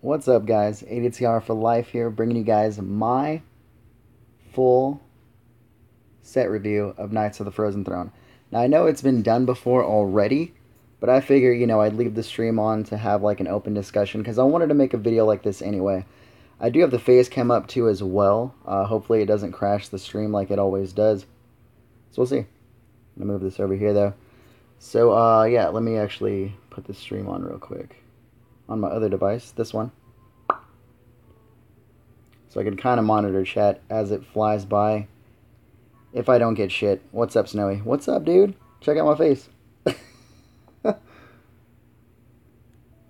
What's up, guys? ADTR for life here, bringing you guys my full set review of Knights of the Frozen Throne. Now, I know it's been done before already, but I figure, I'd leave the stream on to have like an open discussion because I wanted to make a video like this anyway. I do have the face cam up too as well. Hopefully it doesn't crash the stream like it always does. So we'll see. I'm going to move this over here though. So, yeah, let me actually put the stream on real quick on my other device, this one. So I can kind of monitor chat as it flies by if I don't get shit. What's up, Snowy? What's up, dude? Check out my face. Hope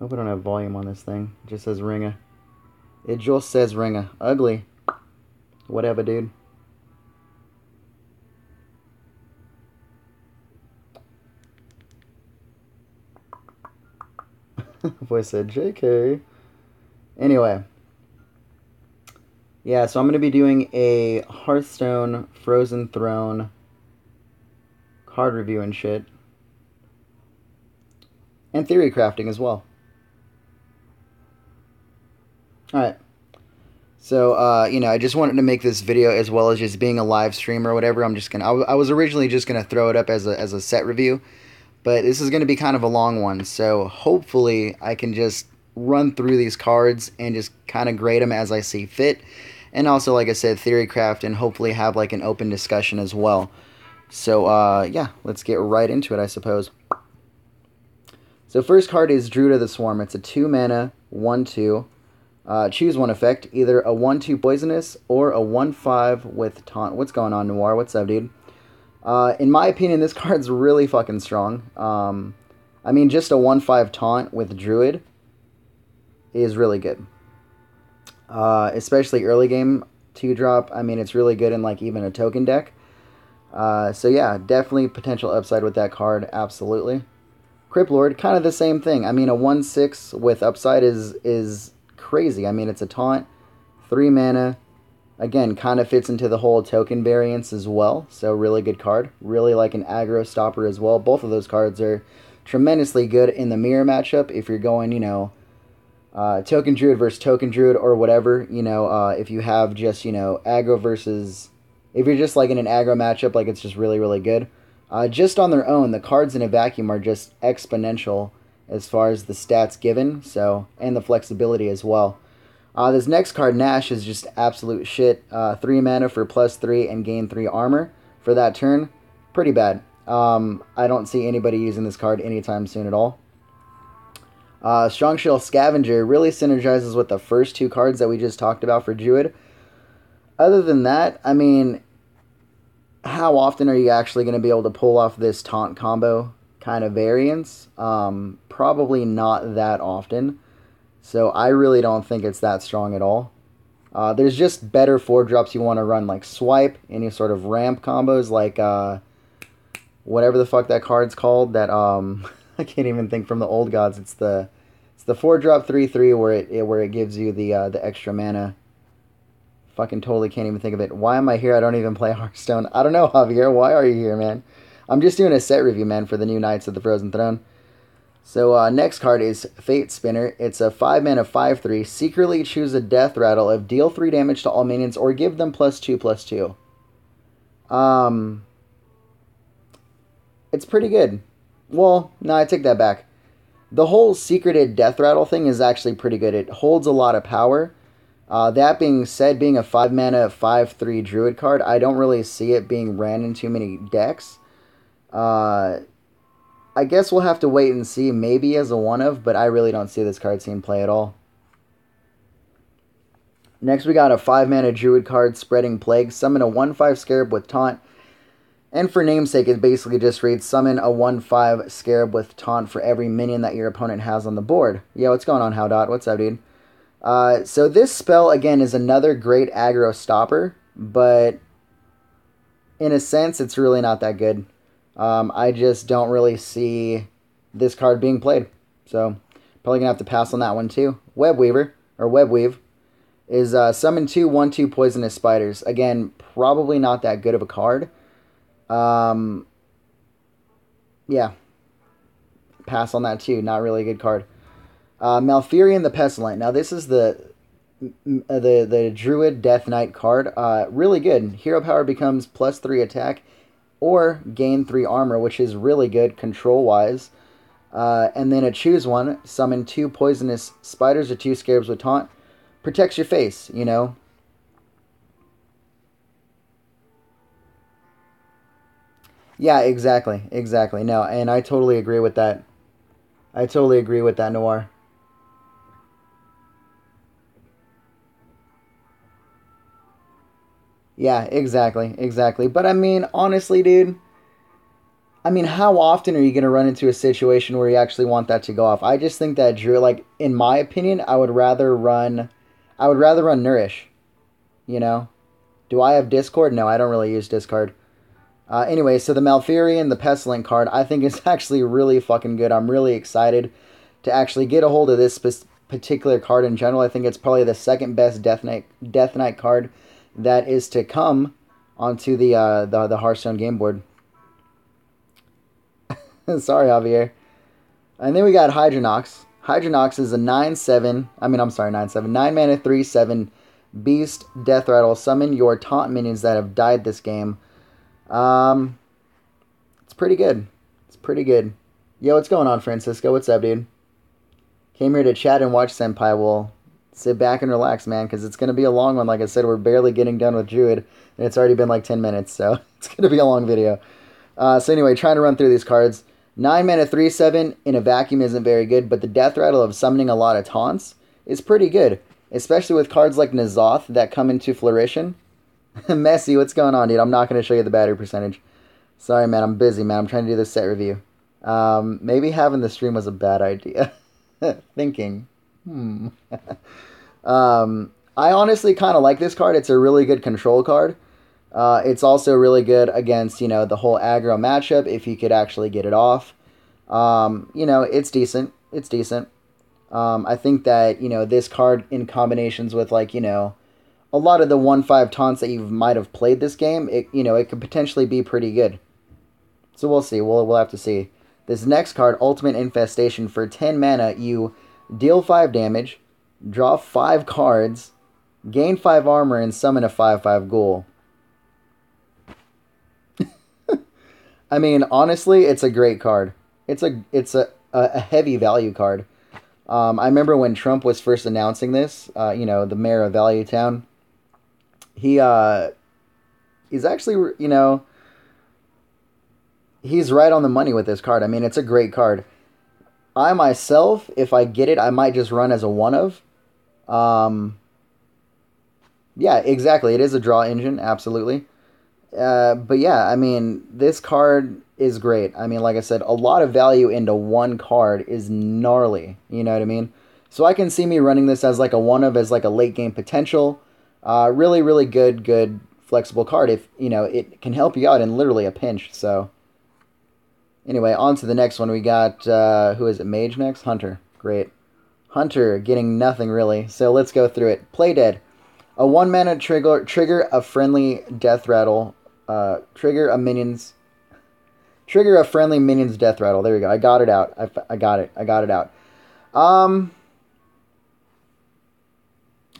I don't have volume on this thing. It just says Ringa. It just says Ringa. Ugly. Whatever, dude. Voice said JK. Anyway. Yeah, so I'm going to be doing a Hearthstone Frozen Throne card review and shit. And theory crafting as well. Alright. So, I just wanted to make this video as well as just being a live stream or whatever. I'm just going to... I was originally just going to throw it up as a set review. But this is going to be kind of a long one. So, hopefully, I can just run through these cards and just kind of grade them as I see fit. And also, like I said, theory craft and hopefully have like an open discussion as well. So, yeah, let's get right into it, I suppose. So, first card is Druid of the Swarm. It's a 2-mana, 1/2. Choose one effect, either a 1/2 poisonous or a 1/5 with taunt. What's going on, Noir? What's up, dude? In my opinion, this card's really fucking strong. I mean, just a 1/5 taunt with Druid is really good. Especially early game 2-drop. I mean, it's really good in like even a token deck. So yeah, definitely potential upside with that card, absolutely. Crypt Lord, kind of the same thing. I mean, a 1/6 with upside is crazy. I mean, it's a taunt, 3 mana. Again, kind of fits into the whole token variance as well. So really good card. Really like an aggro stopper as well. Both of those cards are tremendously good in the mirror matchup if you're going, Token Druid versus Token Druid or whatever, if you have just, aggro versus... If you're just, like, in an aggro matchup, like, it's just really, really good. Just on their own, the cards in a vacuum are just exponential as far as the stats given, so, and the flexibility as well. This next card, Nash, is just absolute shit. 3 mana for +3 and gain 3 armor for that turn. Pretty bad. I don't see anybody using this card anytime soon at all. Strong Shell Scavenger really synergizes with the first 2 cards that we just talked about for Druid. Other than that, I mean, how often are you actually going to be able to pull off this taunt combo kind of variance? Probably not that often. So I really don't think it's that strong at all. There's just better 4-drops you want to run, like Swipe, any sort of ramp combos, like whatever the fuck that card's called, that I can't even think from the old gods. It's the 4-drop 3/3 where it gives you the extra mana. Fucking totally can't even think of it. Why am I here? I don't even play Hearthstone. I don't know, Javier. Why are you here, man? I'm just doing a set review, man, for the new Knights of the Frozen Throne. So next card is Fate Spinner. It's a 5-mana 5/3. Secretly choose a death rattle of deal 3 damage to all minions or give them +2/+2. It's pretty good. Well, no, I take that back. The whole secreted death rattle thing is actually pretty good. It holds a lot of power. That being said, being a 5-mana 5/3 Druid card, I don't really see it being ran in too many decks. I guess we'll have to wait and see, maybe as a one-of, but I really don't see this card seeing play at all. Next, we got a 5-mana Druid card, Spreading Plague. Summon a 1/5 Scarab with Taunt. And for namesake, it basically just reads, summon a 1/5 Scarab with Taunt for every minion that your opponent has on the board. Yo, what's going on, Howdot? What's up, dude? So this spell, again, is another great aggro stopper, but in a sense, it's really not that good. I just don't really see this card being played. So, probably going to have to pass on that one too. Webweaver, or Webweave, is summon 2 1/2 Poisonous Spiders. Again, probably not that good of a card. Yeah. Pass on that too. Not really a good card. Malfurion the Pestilent. Now this is the Druid Death Knight card. Really good. Hero power becomes +3 attack or gain 3 armor, which is really good control-wise. And then a choose one, summon 2 poisonous spiders or 2 scarabs with taunt. Protects your face, you know. Yeah, exactly. Exactly. No, and I totally agree with that. I totally agree with that, Noir. Yeah, exactly. Exactly. But I mean, honestly, dude, I mean, how often are you going to run into a situation where you actually want that to go off? I just think that Drew, like, in my opinion, I would rather run Nourish, you know? Do I have Discord? No, I don't really use Discord. Anyway, so the Malfurion, the Pestilent card, I think is actually really fucking good. I'm really excited to actually get a hold of this particular card in general. I think it's probably the second best Death Knight card that is to come onto the Hearthstone game board. Sorry, Javier. And then we got Hydronox. Hydronox is a 9/7. I mean, I'm sorry, 9/7. 9 mana, 3/7 beast death rattle. Summon your taunt minions that have died this game. Um, it's pretty good. It's pretty good. Yo, what's going on, Francisco? What's up, dude? Came here to chat and watch Senpai. Well, sit back and relax, man, because it's going to be a long one. Like I said, we're barely getting done with Druid, and it's already been like 10 minutes, so it's going to be a long video. So anyway, trying to run through these cards. 9 mana 3/7 in a vacuum isn't very good, but the death rattle of summoning a lot of taunts is pretty good, especially with cards like N'Zoth that come into fruition. Messi, what's going on, dude? I'm not going to show you the battery percentage. Sorry, man. I'm busy, man. I'm trying to do this set review. Maybe having the stream was a bad idea. Thinking. I honestly kind of like this card. It's a really good control card. It's also really good against, you know, the whole aggro matchup if you could actually get it off. You know, it's decent. It's decent. I think that, you know, this card in combinations with, like, you know, a lot of the 1/5 taunts that you might have played this game, you know, it could potentially be pretty good. So we'll see. We'll have to see. This next card, Ultimate Infestation, for 10 mana, you deal 5 damage, draw 5 cards, gain 5 armor, and summon a 5/5 ghoul. I mean, honestly, it's a great card. It's a heavy value card. I remember when Trump was first announcing this, you know, the mayor of Value Town, he's actually, you know, he's right on the money with this card. I mean, it's a great card. I myself, if I get it, I might just run as a one of. Yeah, exactly. It is a draw engine, absolutely. But yeah, I mean, this card is great. I mean, like I said, a lot of value into one card is gnarly. You know what I mean? So I can see me running this as like a one of, as like a late game potential. Really, really good, flexible card. If, you know, it can help you out in literally a pinch. So anyway, on to the next one. We got, who is it? Mage next? Hunter. Great. Hunter getting nothing really. So let's go through it. Play Dead. A 1 mana trigger a friendly death rattle. Trigger a friendly minion's death rattle. There we go. I got it out. I got it out. I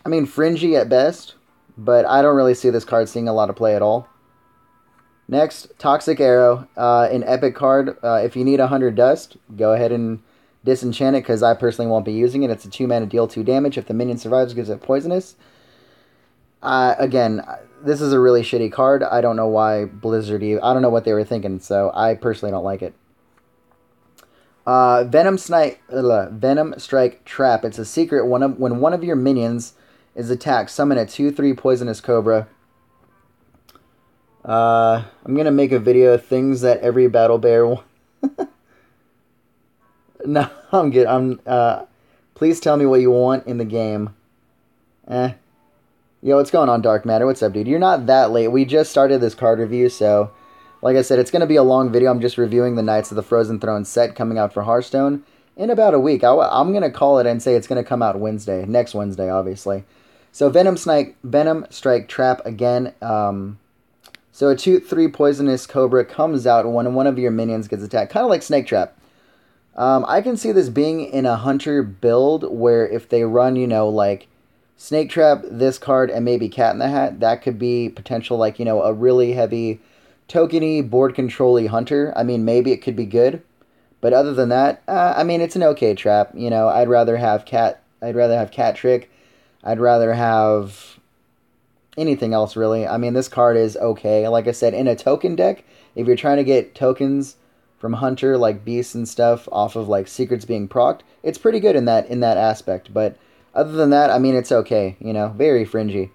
mean, fringy at best, but I don't really see this card seeing a lot of play at all. Next, Toxic Arrow, an epic card. If you need 100 dust, go ahead and disenchant it, because I personally won't be using it. It's a 2 mana, deal 2 damage. If the minion survives, gives it poisonous. Again, this is a really shitty card. I don't know why Blizzard... I don't know what they were thinking, so I personally don't like it. Venom Strike Trap. It's a secret. When one of your minions is attacked, summon a 2/3 Poisonous Cobra. I'm gonna make a video of things that every battle bear... No, I'm good. Please tell me what you want in the game. Yo, what's going on, Dark Matter? What's up, dude? You're not that late. We just started this card review, so... Like I said, it's going to be a long video. I'm just reviewing the Knights of the Frozen Throne set coming out for Hearthstone in about a week. I'm going to call it and say it's going to come out Wednesday. Next Wednesday, obviously. So, Venom Strike Trap again. So, a 2/3 Poisonous Cobra comes out when one of your minions gets attacked. Kind of like Snake Trap. I can see this being in a hunter build where if they run, like Snake Trap, this card, and maybe Cat in the Hat, that could be potential, like, a really heavy tokeny, board control-y hunter. I mean, maybe it could be good. But other than that, I mean, it's an okay trap. I'd rather have Cat. I'd rather have Cat Trick. I'd rather have anything else, really. I mean, this card is okay. Like I said, in a token deck, if you're trying to get tokens from Hunter, like Beasts and stuff, off of like secrets being procced, it's pretty good in that aspect. But other than that, I mean, it's okay. Very fringy.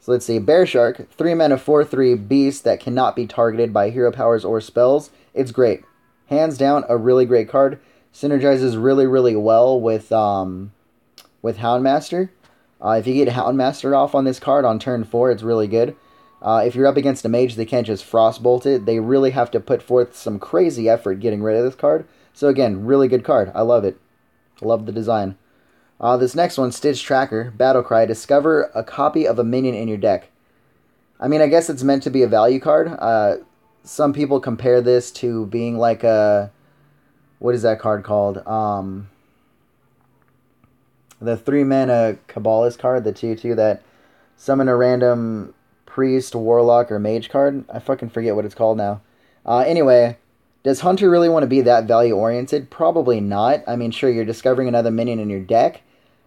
So let's see. Bear Shark, 3 mana 4/3 beast that cannot be targeted by hero powers or spells. It's great. Hands down, a really great card. Synergizes really, really well with Houndmaster. If you get Houndmaster off on this card on turn 4, it's really good. If you're up against a mage, they can't just Frostbolt it. They really have to put forth some crazy effort getting rid of this card. So again, really good card. I love it. I love the design. This next one, Stitch Tracker, Battlecry. Discover a copy of a minion in your deck. I mean, I guess it's meant to be a value card. Some people compare this to being like a... What is that card called? The 3-mana Kabbalist card, the 2/2 that summon a random priest, warlock, or mage card. I fucking forget what it's called now. Anyway, does Hunter really want to be that value-oriented? Probably not. I mean, sure, you're discovering another minion in your deck,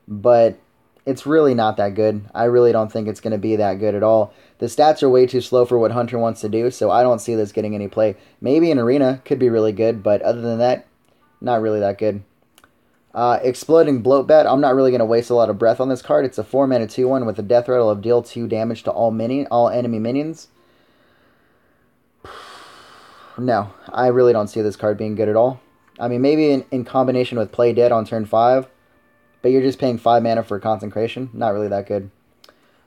but it's really not that good. I really don't think it's going to be that good at all. The stats are way too slow for what Hunter wants to do, so I don't see this getting any play. Maybe in Arena, could be really good, but other than that, not really that good. Exploding Bloatbat. I'm not really going to waste a lot of breath on this card. It's a 4-mana 2/1 with a death rattle of deal 2 damage to all enemy minions. No, I really don't see this card being good at all. I mean, maybe in combination with Play Dead on turn 5, but you're just paying 5 mana for Consecration. Not really that good.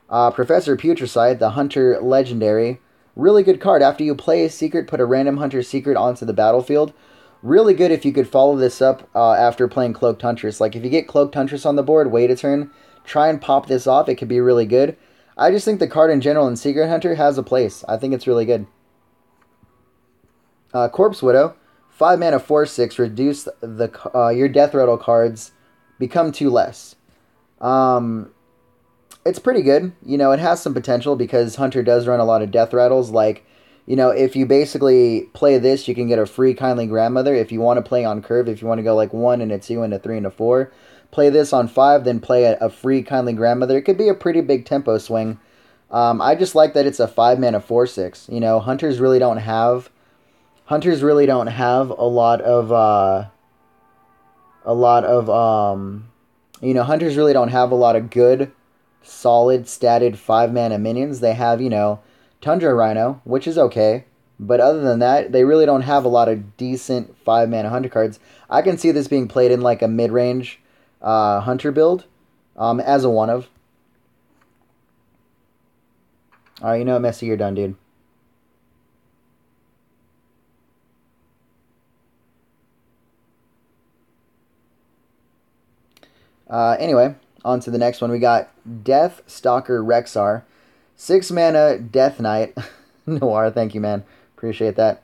Professor Putricide, the Hunter Legendary. Really good card. After you play a secret, put a random Hunter secret onto the battlefield. Really good if you could follow this up after playing Cloaked Huntress. Like, if you get Cloaked Huntress on the board, wait a turn, try and pop this off. It could be really good. I just think the card in general in Secret Hunter has a place. I think it's really good. Corpse Widow, 5 mana 4/6. Reduce your Death Rattle cards become 2 less. It's pretty good. It has some potential because Hunter does run a lot of Death Rattles. Like, if you basically play this, you can get a free Kindly Grandmother. If you want to play on curve, if you want to go like 1 and a 2 and a 3 and a 4, play this on 5, then play a free Kindly Grandmother. It could be a pretty big tempo swing. I just like that it's a 5 mana 4/6. Hunters really don't have a lot of hunters really don't have a lot of good, solid, statted 5 mana minions. They have, Tundra Rhino, which is okay. But other than that, they really don't have a lot of decent 5 mana hunter cards. I can see this being played in like a mid-range hunter build as a one of. Alright, Messi, you're done, dude. Anyway, on to the next one. We got Death Stalker Rexar. 6 mana Death Knight. Noir, thank you, man. Appreciate that.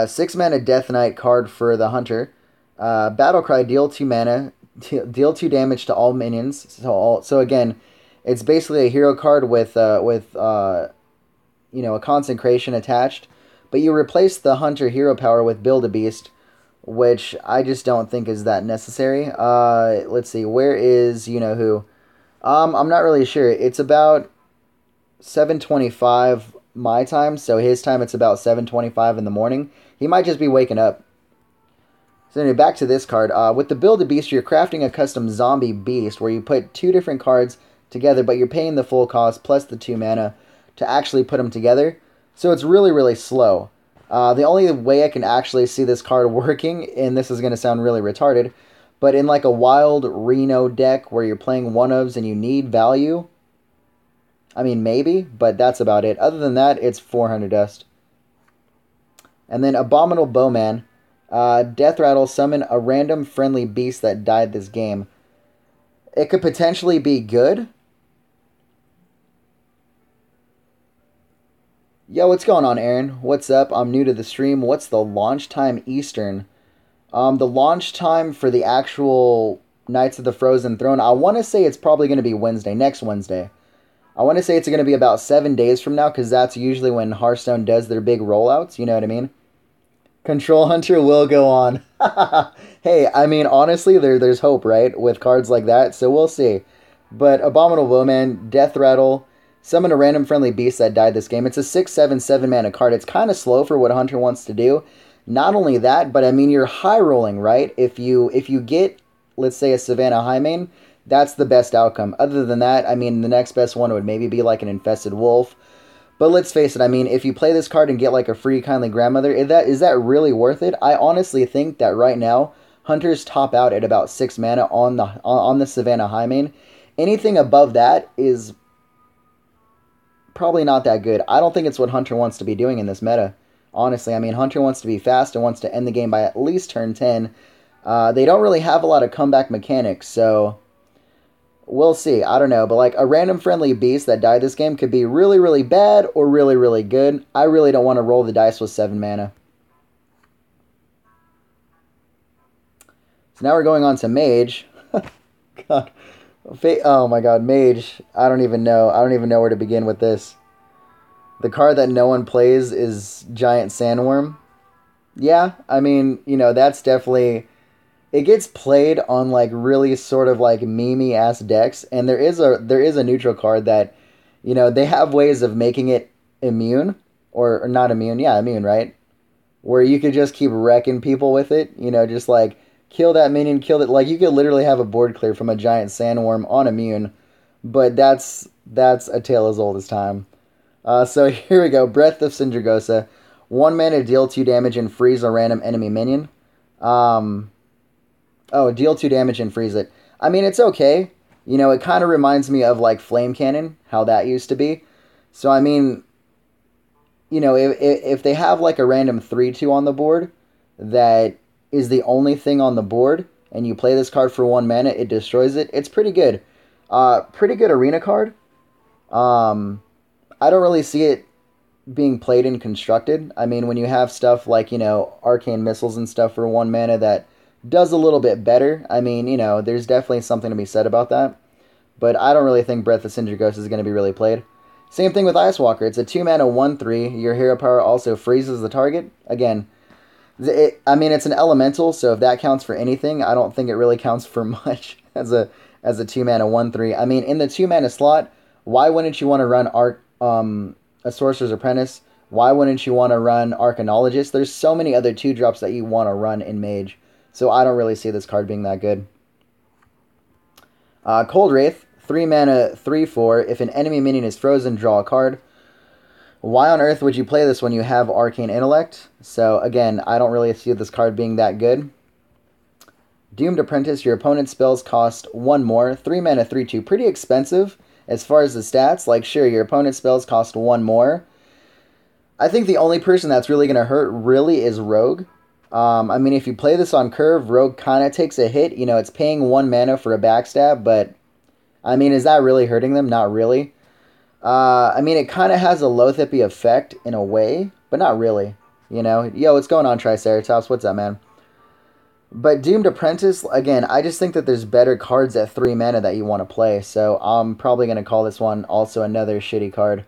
6 mana Death Knight card for the Hunter. Battlecry, deal 2 mana. Deal 2 damage to all minions. So again, it's basically a hero card with a Consecration attached. But you replace the Hunter hero power with Build-A-Beast, which I just don't think is that necessary. Let's see, where is you-know-who? I'm not really sure. It's about 7:25 my time, so his time it's about 7:25 in the morning. He might just be waking up. So anyway, back to this card. With the Build-A-Beast, you're crafting a custom zombie beast where you put 2 different cards together, but you're paying the full cost plus the 2 mana to actually put them together. So it's really, really slow. The only way I can actually see this card working, and this is going to sound really retarded, but in like a wild Reno deck where you're playing one-ofs and you need value, I mean, maybe, but that's about it. Other than that, it's 400 dust. And then Abominable Bowman. Death Rattle, summon a random friendly beast that died this game. It could potentially be good. Yo, what's going on, Aaron? What's up? I'm new to the stream. What's the launch time Eastern The launch time for the actual Knights of the Frozen Throne, I want to say it's probably going to be Wednesday, next Wednesday. I want to say it's going to be about 7 days from now because that's usually when Hearthstone does their big rollouts. You know what I mean? Control Hunter will go on. Hey, I mean, honestly, there's hope, right? With cards like that, so we'll see. But Abominable Bowman, Death Rattle, summon a random friendly beast that died this game. It's a 6/7/7 mana card. It's kind of slow for what Hunter wants to do. Not only that, but I mean, you're high rolling, right? If you get, let's say, a Savannah High Main, that's the best outcome. Other than that, I mean, the next best one would maybe be like an Infested Wolf. But let's face it, I mean, if you play this card and get like a free Kindly Grandmother, is that really worth it? I honestly think that right now, Hunters top out at about 6 mana on the Savannah High Main. Anything above that is probably not that good. I don't think it's what Hunter wants to be doing in this meta. Honestly, I mean, Hunter wants to be fast and wants to end the game by at least turn 10. They don't really have a lot of comeback mechanics, so we'll see. I don't know, but like a random friendly beast that died this game could be really, really bad or really, really good. I really don't want to roll the dice with 7 mana. So now we're going on to Mage. God. Oh my god, Mage. I don't even know. I don't even know where to begin with this. The card that no one plays is Giant Sandworm. Yeah, I mean, that's definitely... It gets played on like really sort of like meme-y ass decks, and there is a neutral card that, they have ways of making it immune or not immune, yeah, immune, right? Where you could just keep wrecking people with it, just like kill that minion, kill it. Like you could literally have a board clear from a Giant Sandworm on immune, but that's a tale as old as time. So here we go, Breath of Sindragosa, 1 mana, deal 2 damage and freeze a random enemy minion. Oh, deal 2 damage and freeze it. I mean, it's okay. It kind of reminds me of, like, Flame Cannon, how that used to be. So, I mean, if they have, like, a random 3/2 on the board that is the only thing on the board, and you play this card for 1 mana, it destroys it, it's pretty good. Pretty good arena card. I don't really see it being played in Constructed. I mean, when you have stuff like, Arcane Missiles and stuff for 1 mana that does a little bit better. I mean, there's definitely something to be said about that. But I don't really think Breath of Sindragosa is going to be really played. Same thing with Ice Walker. It's a 2 mana 1/3. Your hero power also freezes the target. Again, it's an elemental, so if that counts for anything, I don't think it really counts for much as a 2 mana 1/3. I mean, in the 2 mana slot, why wouldn't you want to run a Sorcerer's Apprentice? Why wouldn't you want to run Arcanologist? There's so many other 2-drops that you want to run in Mage. So I don't really see this card being that good. Cold Wraith, 3 mana, 3/4. If an enemy minion is frozen, draw a card. Why on earth would you play this when you have Arcane Intellect? So again, I don't really see this card being that good. Doomed Apprentice, your opponent's spells cost 1 more. 3 mana, 3/2. Pretty expensive as far as the stats. Like, sure, your opponent's spells cost 1 more. I think the only person that's really going to hurt really is Rogue. I mean, if you play this on curve, Rogue kind of takes a hit. It's paying 1 mana for a backstab, but, I mean, is that really hurting them? Not really. I mean, it kind of has a Lothippy effect in a way, but not really. Yo, what's going on, Triceratops? What's up, man? But Doomed Apprentice, again, I just think that there's better cards at 3 mana that you want to play, so I'm probably going to call this one also another shitty card.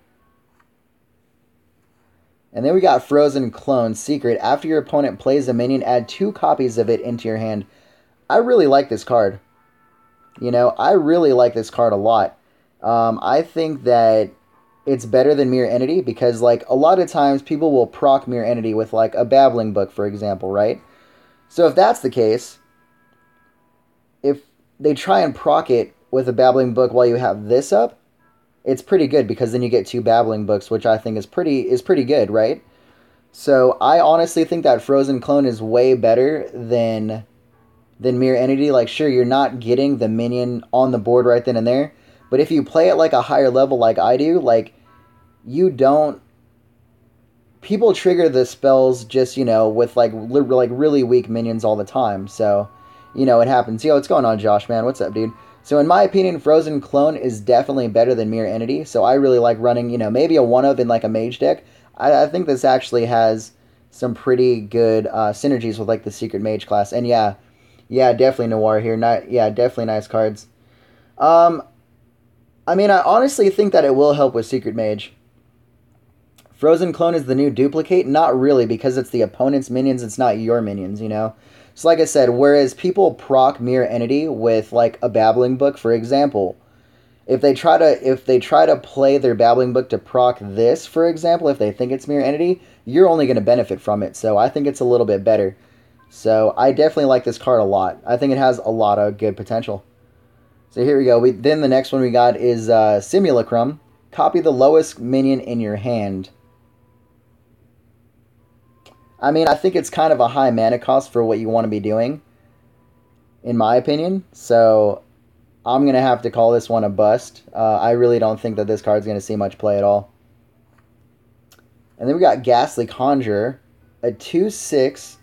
And then we got Frozen Clone Secret. After your opponent plays a minion, add 2 copies of it into your hand. I really like this card. I really like this card a lot. I think that it's better than Mirror Entity because, like, a lot of times people will proc Mirror Entity with, like, a Babbling Book, for example, right? So if that's the case, if they try and proc it with a Babbling Book while you have this up, it's pretty good because then you get 2 Babbling Books, which I think is pretty good, right? So I honestly think that Frozen Clone is way better than Mirror Entity. Like, sure, you're not getting the minion on the board right then and there, but if you play at like a higher level like I do, like, you don't... People trigger the spells just, with like really weak minions all the time, so, it happens. Yo, what's going on, Josh, man? What's up, dude? So in my opinion, Frozen Clone is definitely better than Mirror Entity. So I really like running, maybe a 1-of in like a mage deck. I think this actually has some pretty good synergies with like the Secret Mage class. And yeah, definitely Noir here. Not yeah, definitely nice cards. Um, I mean, I honestly think that it will help with Secret Mage. Frozen Clone is the new duplicate? Not really, because it's the opponent's minions, it's not your minions, you know? So like I said, whereas people proc Mirror Entity with like a Babbling Book, for example, if they try to play their Babbling Book to proc this, for example, if they think it's Mirror Entity, you're only going to benefit from it. So I think it's a little bit better. So I definitely like this card a lot. I think it has a lot of good potential. So here we go. Then the next one we got is Simulacrum. Copy the lowest minion in your hand. I mean, I think it's kind of a high mana cost for what you want to be doing, in my opinion. So I'm going to have to call this one a bust. I really don't think that this card's going to see much play at all. And then we got Ghastly Conjurer, a 2/6,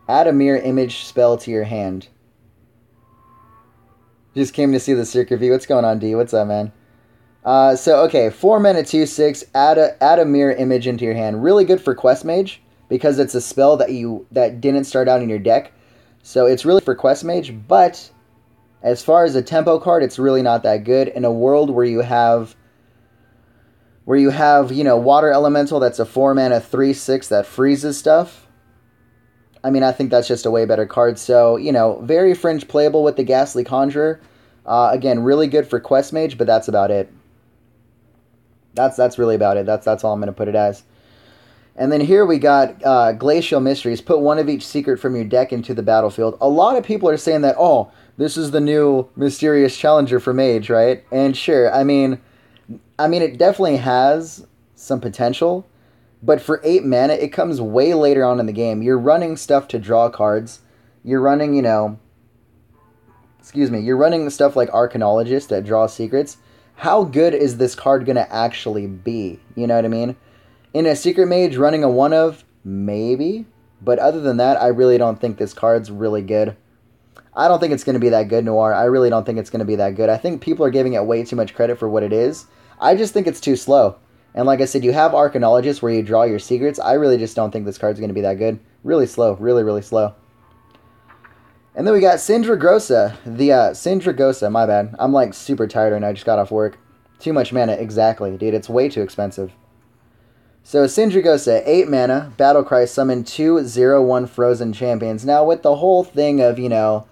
add a mirror image spell to your hand. Just came to see the circuit view. What's going on, D? What's up, man? Okay, 4 mana 2/6, add a mirror image into your hand. Really good for Quest Mage, because it's a spell that didn't start out in your deck. So it's really for Quest Mage, but as far as a tempo card, it's really not that good. In a world where you have, you know, Water Elemental that's a 4 mana 3/6 that freezes stuff, I mean, I think that's just a way better card. So, you know, very fringe playable with the Ghastly Conjurer. Again, really good for Quest Mage, but that's about it. That's really about it. That's all I'm going to put it as. And then here we got Glacial Mysteries. Put one of each secret from your deck into the battlefield. A lot of people are saying that, oh, this is the new mysterious challenger for Mage, right? And sure, I mean, it definitely has some potential. But for 8 mana, it comes way later on in the game. You're running stuff to draw cards. You're running, you know, you're running stuff like Arcanologist that draws secrets. How good is this card going to actually be? You know what I mean? In a Secret Mage, running a 1-of, maybe. But other than that, I really don't think this card's really good. I don't think it's going to be that good, Noir. I really don't think it's going to be that good. I think people are giving it way too much credit for what it is. I just think it's too slow. And like I said, you have Arcanologist where you draw your secrets. I really just don't think this card's going to be that good. Really slow. Really, really slow. And then we got Sindragosa. Sindragosa, my bad. I'm like super tired and I just got off work. Too much mana, exactly. Dude, it's way too expensive. So Sindragosa, 8 mana, Battlecry, summon 2/0/1 Frozen Champions. Now with the whole thing of, you know,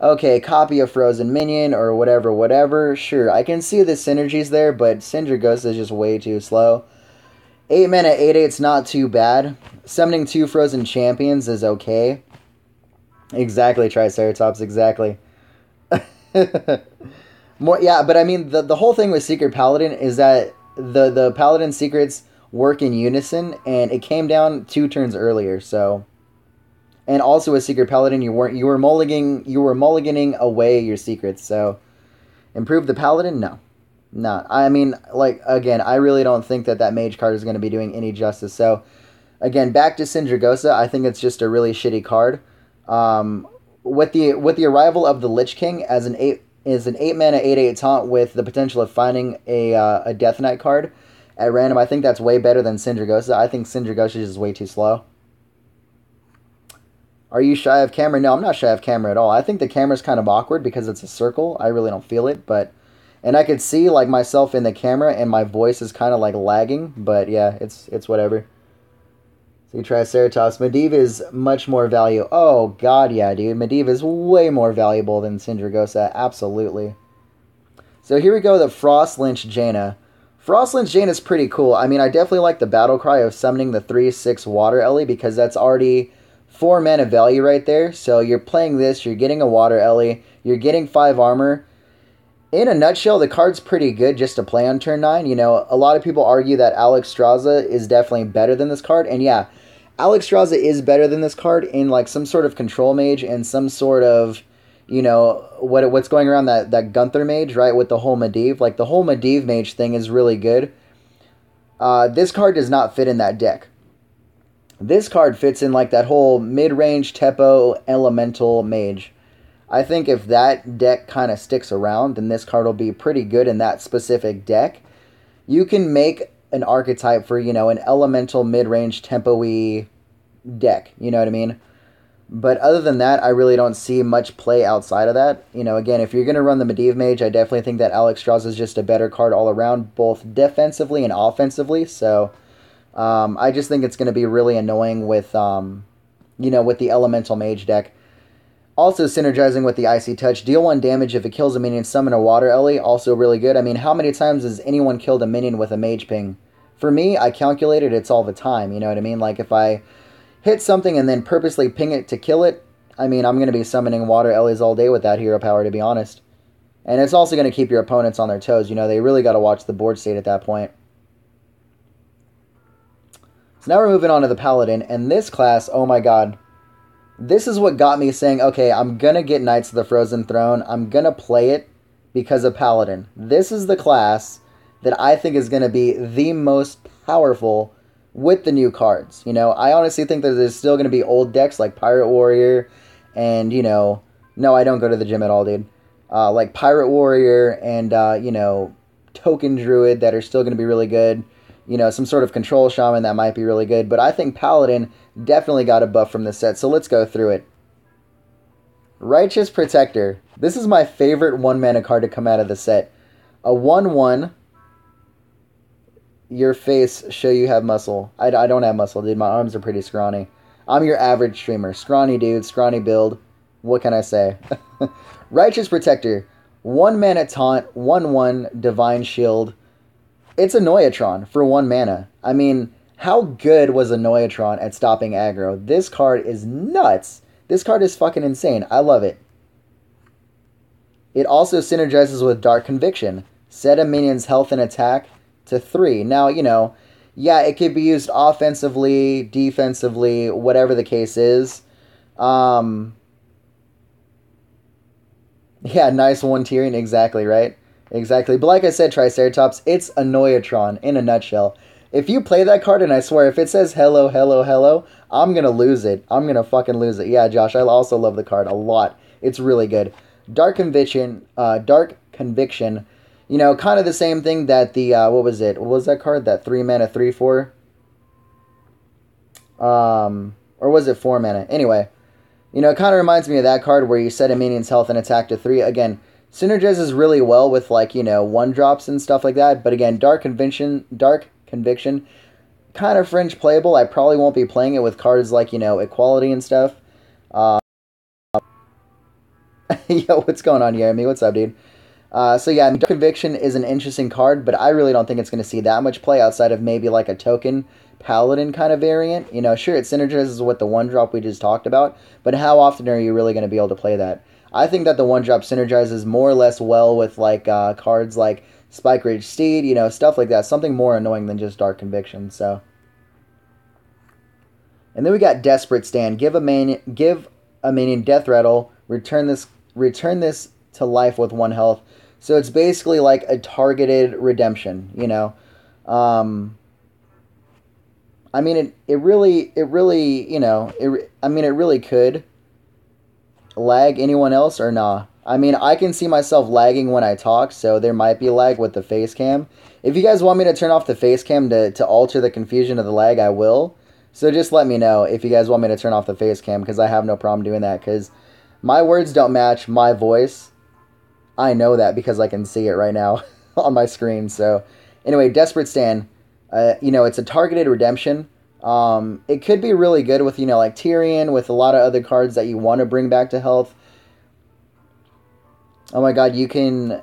okay, copy a Frozen minion or whatever, sure, I can see the synergies there, but Sindragosa is just way too slow. 8 mana, 8/8's not too bad. Summoning 2 Frozen Champions is okay. Exactly, Triceratops, exactly. Yeah, but I mean, the whole thing with Secret Paladin is that the Paladin secrets work in unison, and it came down 2 turns earlier, so... And also with Secret Paladin, you were mulliganing away your secrets, so... Improve the Paladin? No. No. I mean, like, again, I really don't think that Mage card is going to be doing any justice, so... Again, back to Sindragosa, I think it's just a really shitty card. With the arrival of the Lich King as an 8 mana 8/8 taunt with the potential of finding a Death Knight card at random, I think that's way better than Sindragosa. I think Sindragosa is way too slow. Are you shy of camera? No, I'm not shy of camera at all. I think the camera's kind of awkward because it's a circle. I really don't feel it, but... And I could see, like, myself in the camera, and my voice is kind of, like, lagging, but yeah, it's whatever. So you try Triceratops. Medivh is much more value. Oh, god, yeah, dude. Medivh is way more valuable than Sindragosa. Absolutely. So here we go, the Frost Lynch Jaina. Frost Lynch Jaina is pretty cool. I mean, I definitely like the battle cry of summoning the 3/6 Water Ellie because that's already 4 mana value right there. So you're playing this, you're getting a Water Ellie, you're getting 5 armor. In a nutshell, the card's pretty good just to play on turn 9. You know, a lot of people argue that Alexstrasza is definitely better than this card. And yeah, Alexstrasza is better than this card in like some sort of control mage and some sort of, you know, what's going around that Gunther mage, right, with the whole Medivh. Like, the whole Medivh mage thing is really good. This card does not fit in that deck. This card fits in like that whole mid-range Teppo elemental mage. I think if that deck kind of sticks around, then this card will be pretty good in that specific deck. You can make an archetype for, you know, an elemental mid-range tempo-y, deck. You know what I mean? But other than that, I really don't see much play outside of that. You know, again, if you're going to run the Medivh Mage, I definitely think that Alex Strauss is just a better card all around, both defensively and offensively. So I just think it's going to be really annoying with, you know, with the Elemental Mage deck. Also synergizing with the Icy Touch. Deal 1 damage if it kills a minion, summon a Water Ellie. Also really good. I mean, how many times has anyone killed a minion with a Mage Ping? For me, I calculated it's all the time. You know what I mean? Like, if I hit something and then purposely ping it to kill it, I mean, I'm going to be summoning Water Ellies all day with that hero power, to be honest. And it's also going to keep your opponents on their toes. You know, they really got to watch the board state at that point. So now we're moving on to the Paladin. And this class, oh my god. This is what got me saying, okay, I'm going to get Knights of the Frozen Throne. I'm going to play it because of Paladin. This is the class that I think is going to be the most powerful with the new cards. You know, I honestly think that there's still going to be old decks like Pirate Warrior and, you know, no, I don't go to the gym at all, dude. Like Pirate Warrior and, you know, Token Druid that are still going to be really good. You know, some sort of Control Shaman that might be really good. But I think Paladin definitely got a buff from this set, so let's go through it. Righteous Protector. This is my favorite 1-mana card to come out of the set. A 1/1. Your face show you have muscle. I don't have muscle, dude. My arms are pretty scrawny. I'm your average streamer. Scrawny dude, scrawny build. What can I say? Righteous Protector. 1-mana taunt, 1/1 Divine Shield. It's a Noyatron for 1 mana. I mean, how good was a Noyatron at stopping aggro? This card is nuts. This card is fucking insane. I love it. It also synergizes with Dark Conviction. Set a minion's health and attack to 3. Now, you know, yeah, it could be used offensively, defensively, whatever the case is. Yeah, nice 1 Tyrion, exactly, right? Exactly. But like I said, Triceratops, it's a Noyatron in a nutshell. If you play that card, and I swear, if it says hello, hello, hello, I'm going to lose it. I'm going to fucking lose it. Yeah, Josh, I also love the card a lot. It's really good. Dark Conviction, you know, kind of the same thing that the, what was it? What was that card? That 3-mana, 3/4? Or was it 4 mana? Anyway, you know, it kind of reminds me of that card where you set a minion's health and attack to 3. Again, synergizes really well with, like, you know, 1-drops and stuff like that. But again, Dark Conviction, kind of fringe playable. I probably won't be playing it with cards like, you know, Equality and stuff. Yo, what's going on, Jeremy? What's up, dude? So yeah, I mean, Dark Conviction is an interesting card, but I really don't think it's going to see that much play outside of maybe like a token Paladin kind of variant. You know, sure, it synergizes with the 1-drop we just talked about, but how often are you really going to be able to play that? I think that the 1-drop synergizes more or less well with like cards like Spike Ridge Steed, you know, stuff like that. Something more annoying than just Dark Conviction. So, and then we got Desperate Stand. Give a minion Death Rattle. Return this to life with 1 health. So it's basically like a targeted redemption, you know. I mean, it really, you know, I mean, it really could lag anyone else or nah. I mean, I can see myself lagging when I talk, so there might be lag with the face cam. If you guys want me to turn off the face cam to alter the confusion of the lag, I will. So just let me know if you guys want me to turn off the face cam, because I have no problem doing that, because my words don't match my voice. I know that because I can see it right now on my screen. So anyway, Desperate Stand, you know, it's a targeted redemption. It could be really good with, you know, like Tyrion, with a lot of other cards that you want to bring back to health. Oh my god, you can...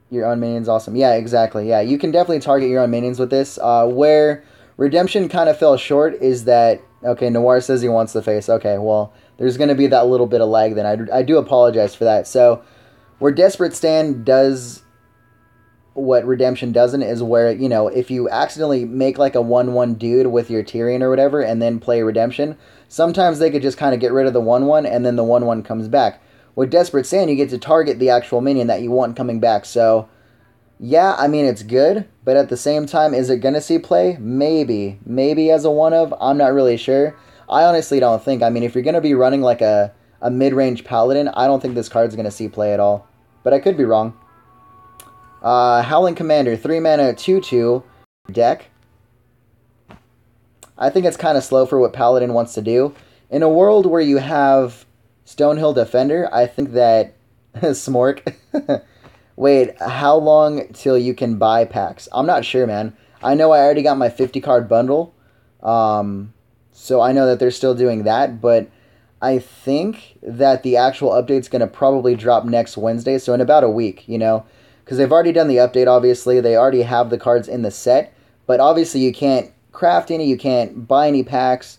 Your own minions, awesome. Yeah, exactly. Yeah, you can definitely target your own minions with this. Where Redemption kind of fell short is that... Okay, Noir says he wants the face. Okay, well, there's going to be that little bit of lag then. I do apologize for that. So, where Desperate Stand does what Redemption doesn't is where, you know, if you accidentally make like a 1/1 dude with your Tyrion or whatever and then play Redemption, sometimes they could just kind of get rid of the 1/1 and then the 1/1 comes back. With Desperate Stand, you get to target the actual minion that you want coming back. So, yeah, I mean, it's good, but at the same time, is it going to see play? Maybe. Maybe as a one-of. I'm not really sure. I honestly don't think. I mean, if you're going to be running like a mid-range Paladin, I don't think this card's going to see play at all. But I could be wrong. Howling Commander, 3 mana, 2/2 deck. I think it's kind of slow for what Paladin wants to do. In a world where you have Stonehill Defender, I think that Smork. Wait, how long till you can buy packs? I'm not sure, man. I know I already got my 50 card bundle, so I know that they're still doing that, but I think that the actual update's going to probably drop next Wednesday, so in about a week, you know, because they've already done the update, obviously. They already have the cards in the set, but obviously you can't craft any, you can't buy any packs,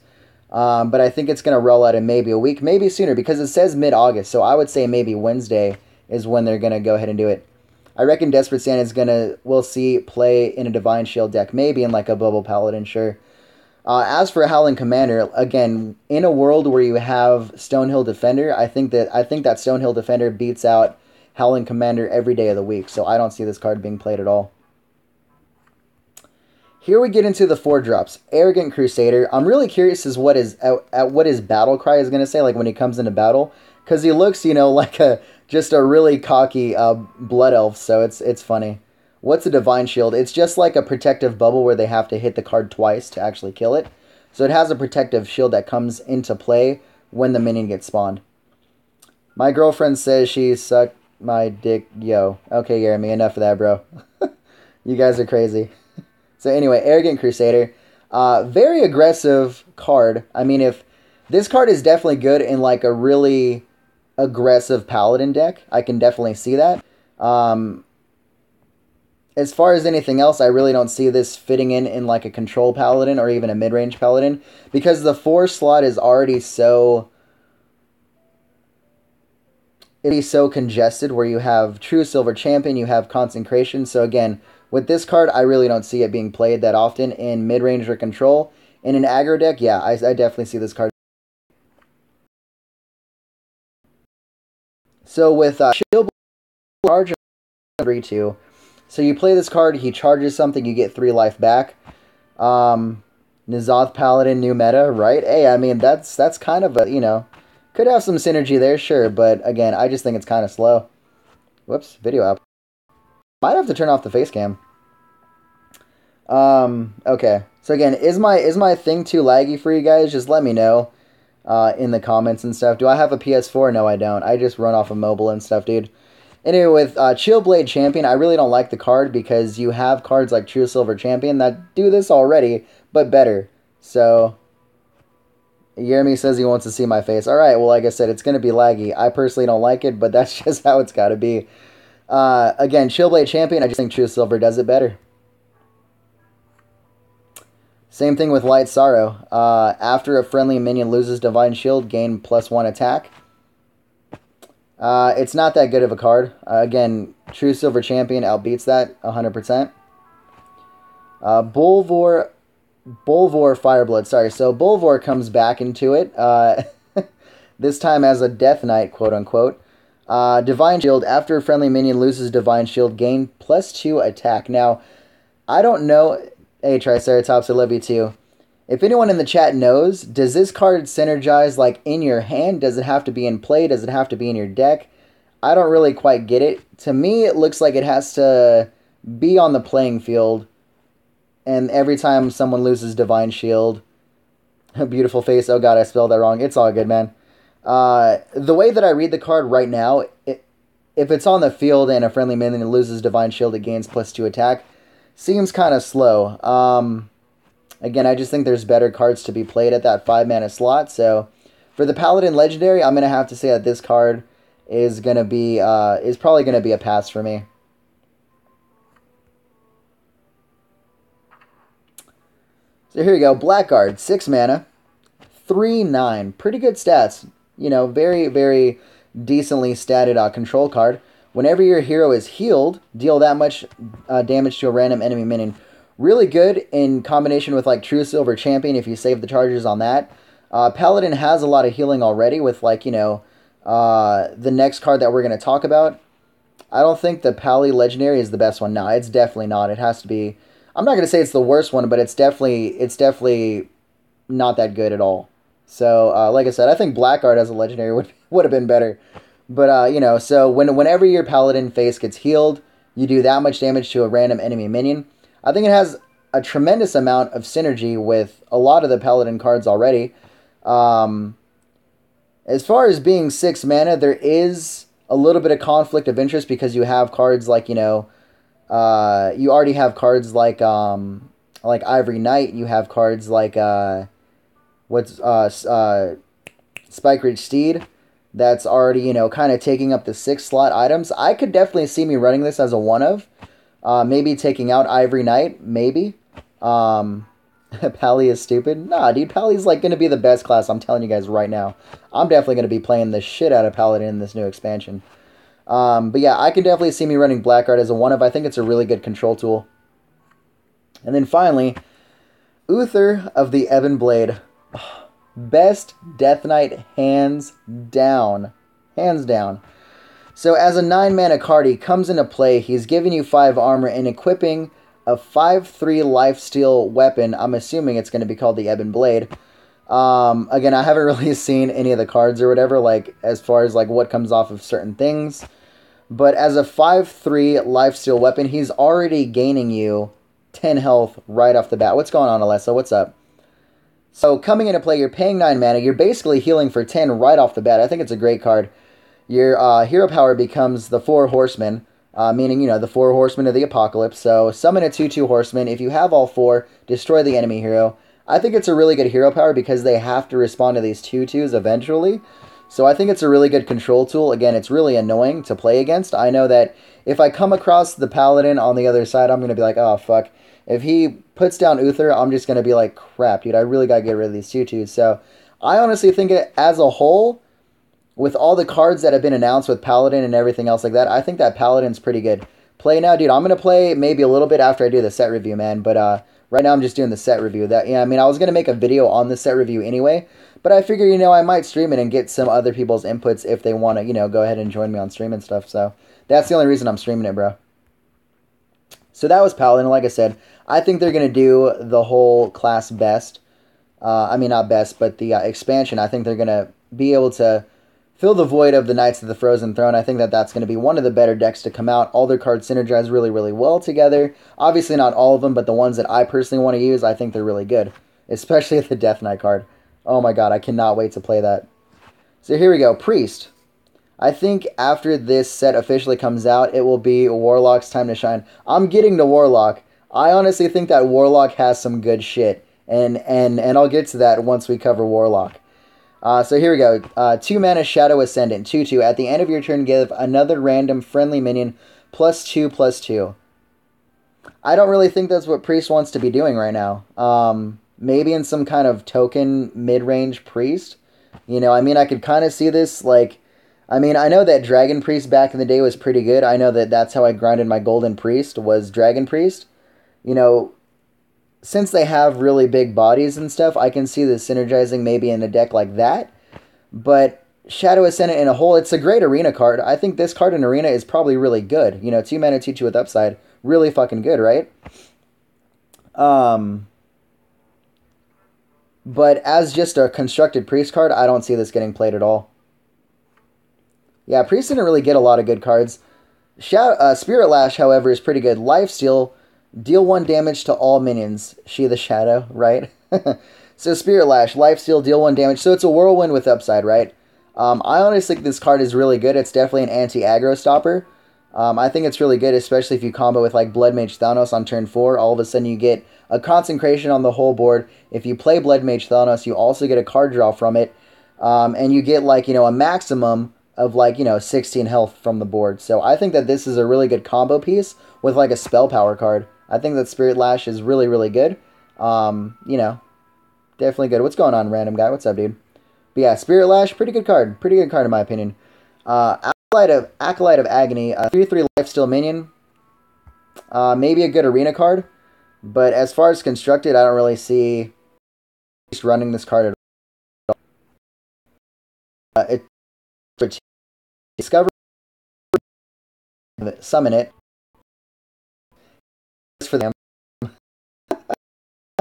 but I think it's going to roll out in maybe a week, maybe sooner, because it says mid-August, so I would say maybe Wednesday is when they're going to go ahead and do it. I reckon Desperate Santa is going to, we'll see, play in a Divine Shield deck, maybe in like a Bubble Paladin, sure. As for Howling Commander, again, in a world where you have Stonehill Defender, I think that Stonehill Defender beats out Howling Commander every day of the week, so I don't see this card being played at all. Here we get into the 4-drops. Arrogant Crusader. I'm really curious as what his battle cry is going to say, like when he comes into battle, because he looks, you know, like just a really cocky blood elf, so it's funny. What's a Divine Shield? It's just like a protective bubble where they have to hit the card twice to actually kill it. So it has a protective shield that comes into play when the minion gets spawned. My girlfriend says she sucked my dick. Yo. Okay, Jeremy, enough of that, bro. You guys are crazy. So anyway, Arrogant Crusader. Very aggressive card. I mean, if this card is definitely good in like a really aggressive Paladin deck, I can definitely see that. As far as anything else, I really don't see this fitting in like a control Paladin or even a mid-range Paladin, because the 4 slot is already so congested, where you have True Silver Champion, you have Consecration. So again, with this card, I really don't see it being played that often in mid-range or control. In an aggro deck, yeah, I definitely see this card. So with Shield Charge 3-2. So you play this card, he charges something, you get 3 life back. N'Zoth Paladin, new meta, right? Hey, I mean, that's kind of a, you know, could have some synergy there, sure, but again, I just think it's kind of slow. Whoops, video out. Might have to turn off the face cam. Okay. So again, is my thing too laggy for you guys? Just let me know in the comments and stuff. Do I have a PS4? No, I don't. I just run off of mobile and stuff, dude. Anyway, with Chillblade Champion, I really don't like the card because you have cards like True Silver Champion that do this already, but better. So, Jeremy says he wants to see my face. Alright, well, like I said, it's going to be laggy. I personally don't like it, but that's just how it's got to be. Again, Chillblade Champion, I just think True Silver does it better. Same thing with Light Sorrow. After a friendly minion loses Divine Shield, gain +1 attack. It's not that good of a card. Again, True Silver Champion outbeats that 100%. Bulvor Fireblood. Sorry, so Bulvor comes back into it. This time as a Death Knight, quote unquote. Divine Shield. After a friendly minion loses Divine Shield, gain +2 attack. Now, I don't know. Hey, Triceratops, I love you too. If anyone in the chat knows, does this card synergize like in your hand? Does it have to be in play? Does it have to be in your deck? I don't really quite get it. To me, it looks like it has to be on the playing field. And every time someone loses Divine Shield, a beautiful face. Oh god, I spelled that wrong. It's all good, man. The way that I read the card right now, if it's on the field and a friendly minion loses Divine Shield, it gains +2 attack. Seems kind of slow. Again, I just think there's better cards to be played at that 5-mana slot. So, for the Paladin Legendary, I'm going to have to say that this card is probably going to be a pass for me. So here we go. Blackguard, 6 mana, 3/9. Pretty good stats. You know, very, very decently statted control card. Whenever your hero is healed, deal that much damage to a random enemy minion. Really good in combination with like True Silver Champion if you save the charges on that. Paladin has a lot of healing already with like, you know, the next card that we're going to talk about. I don't think the Pally Legendary is the best one. No, it's definitely not. It has to be... I'm not going to say it's the worst one, but it's definitely not that good at all. So, like I said, I think Blackguard as a Legendary would have been better. But, you know, so whenever your Paladin face gets healed, you do that much damage to a random enemy minion. I think it has a tremendous amount of synergy with a lot of the Paladin cards already. Um, as far as being 6 mana, there is a little bit of conflict of interest because you have cards like, you know, you already have cards like Ivory Knight. You have cards like Spike Ridge Steed. That's already, you know, kind of taking up the 6 slot items. I could definitely see me running this as a one of. Maybe taking out Ivory Knight, maybe. Pally is stupid. Nah, dude, Pally's like going to be the best class, I'm telling you guys right now. I'm definitely going to be playing the shit out of Paladin in this new expansion. But yeah, I can definitely see me running Blackguard as a one of. I think it's a really good control tool. And then finally, Uther of the Ebon Blade. Best Death Knight hands down. Hands down. So as a 9 mana card, he comes into play. He's giving you 5 armor and equipping a 5/3 lifesteal weapon. I'm assuming it's going to be called the Ebon Blade. Again, I haven't really seen any of the cards or whatever, like as far as like what comes off of certain things. But as a 5/3 lifesteal weapon, he's already gaining you 10 health right off the bat. What's going on, Alessa? What's up? So coming into play, you're paying 9 mana. You're basically healing for 10 right off the bat. I think it's a great card. Your hero power becomes the 4 horsemen, meaning, you know, the 4 horsemen of the apocalypse. So summon a 2/2 horseman. If you have all 4, destroy the enemy hero. I think it's a really good hero power because they have to respond to these 2/2s eventually. So I think it's a really good control tool. Again, it's really annoying to play against. I know that if I come across the paladin on the other side, I'm going to be like, oh, fuck. If he puts down Uther, I'm just going to be like, crap, dude, I really got to get rid of these 2/2s. So I honestly think as a whole, with all the cards that have been announced with Paladin and everything else like that, I think that Paladin's pretty good. Play now, dude. I'm going to play maybe a little bit after I do the set review, man. But right now I'm just doing the set review. I mean, I was going to make a video on the set review anyway, but I figure, you know, I might stream it and get some other people's inputs if they want to, you know, go ahead and join me on stream and stuff. So that's the only reason I'm streaming it, bro. So that was Paladin. Like I said, I think they're going to do the whole class best. I mean, not best, but the expansion. I think they're going to be able to fill the void of the Knights of the Frozen Throne. I think that that's going to be one of the better decks to come out. All their cards synergize really, really well together. Obviously not all of them, but the ones that I personally want to use, I think they're really good. Especially the Death Knight card. Oh my god, I cannot wait to play that. So here we go. Priest. I think after this set officially comes out, it will be Warlock's time to shine. I'm getting to Warlock. I honestly think that Warlock has some good shit. And I'll get to that once we cover Warlock. So here we go. 2 mana Shadow Ascendant, 2/2. At the end of your turn, give another random friendly minion +2/+2. I don't really think that's what Priest wants to be doing right now. Maybe in some kind of token mid-range Priest. You know, I mean, I could kind of see this, like, I mean, I know that Dragon Priest back in the day was pretty good. I know that that's how I grinded my Golden Priest, was Dragon Priest. You know, since they have really big bodies and stuff, I can see this synergizing maybe in a deck like that. But Shadow Ascendant in a whole, it's a great arena card. I think this card in arena is probably really good. You know, 2 mana, 2/2 with upside. Really fucking good, right? But as just a constructed Priest card, I don't see this getting played at all. Yeah, Priest didn't really get a lot of good cards. Spirit Lash, however, is pretty good. Lifesteal, deal 1 damage to all minions. She the Shadow, right? So Spirit Lash, Lifesteal, deal 1 damage. So it's a whirlwind with upside, right? I honestly think this card is really good. It's definitely an anti-aggro stopper. I think it's really good, especially if you combo with like Blood Mage Thanos on turn 4. All of a sudden you get a concentration on the whole board. If you play Blood Mage Thanos, you also get a card draw from it. And you get like, you know, a maximum of like, you know, 16 health from the board. So I think that this is a really good combo piece with like a spell power card. I think that Spirit Lash is really, really good. You know, definitely good. What's going on, random guy? What's up, dude? But yeah, Spirit Lash, pretty good card. Pretty good card in my opinion. Acolyte of Agony, 3/3 lifesteal minion. Maybe a good arena card. But as far as constructed, I don't really see running this card at all. It's discover, summon it. It's for them.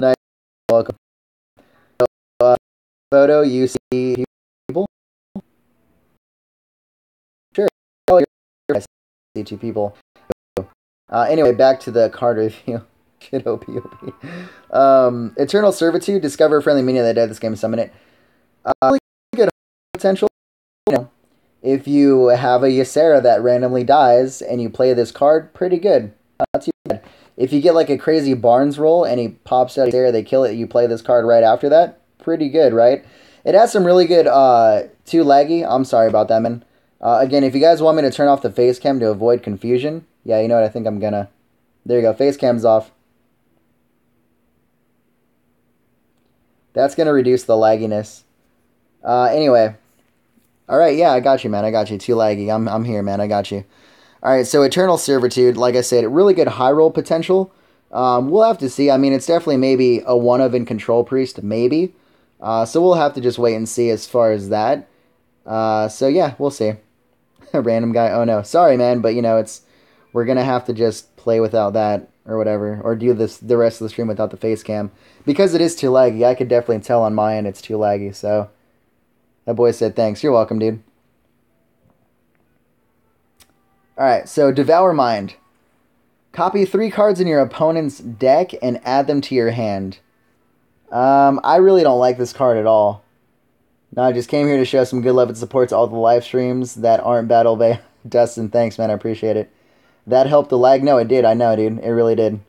Nice. Welcome. Photo, you see people? Sure. Oh, I see 2 people. Anyway, back to the card review. Kid OP. Eternal Servitude. Discover a friendly minion that died this game. Summon it. Really good potential. You know, if you have a Ysera that randomly dies and you play this card, pretty good. Not too bad. If you get like a crazy Barnes roll and he pops out Ysera, they kill it, you play this card right after that, pretty good, right? It has some really good, too laggy. I'm sorry about that, man. Again, if you guys want me to turn off the face cam to avoid confusion, yeah, you know what, I think I'm gonna. There you go, face cam's off. That's gonna reduce the lagginess. Anyway. Alright, yeah, I got you, man. I got you. Too laggy. I'm here, man. I got you. Alright, so Eternal Servitude, like I said, really good high roll potential. We'll have to see. I mean, it's definitely maybe a one of in Control Priest, maybe. So we'll have to just wait and see as far as that. So yeah, we'll see. Random guy. Oh no, sorry, man, but you know, we're gonna have to just play without that or whatever, or do the rest of the stream without the face cam because it is too laggy. I could definitely tell on my end it's too laggy. So that boy said thanks. You're welcome, dude. All right, so Devour Mind. Copy 3 cards in your opponent's deck and add them to your hand. I really don't like this card at all. No, I just came here to show some good love and support to all the live streams that aren't Battle Bay. Dustin, thanks, man. I appreciate it. That helped the lag? No, it did. I know, dude. It really did.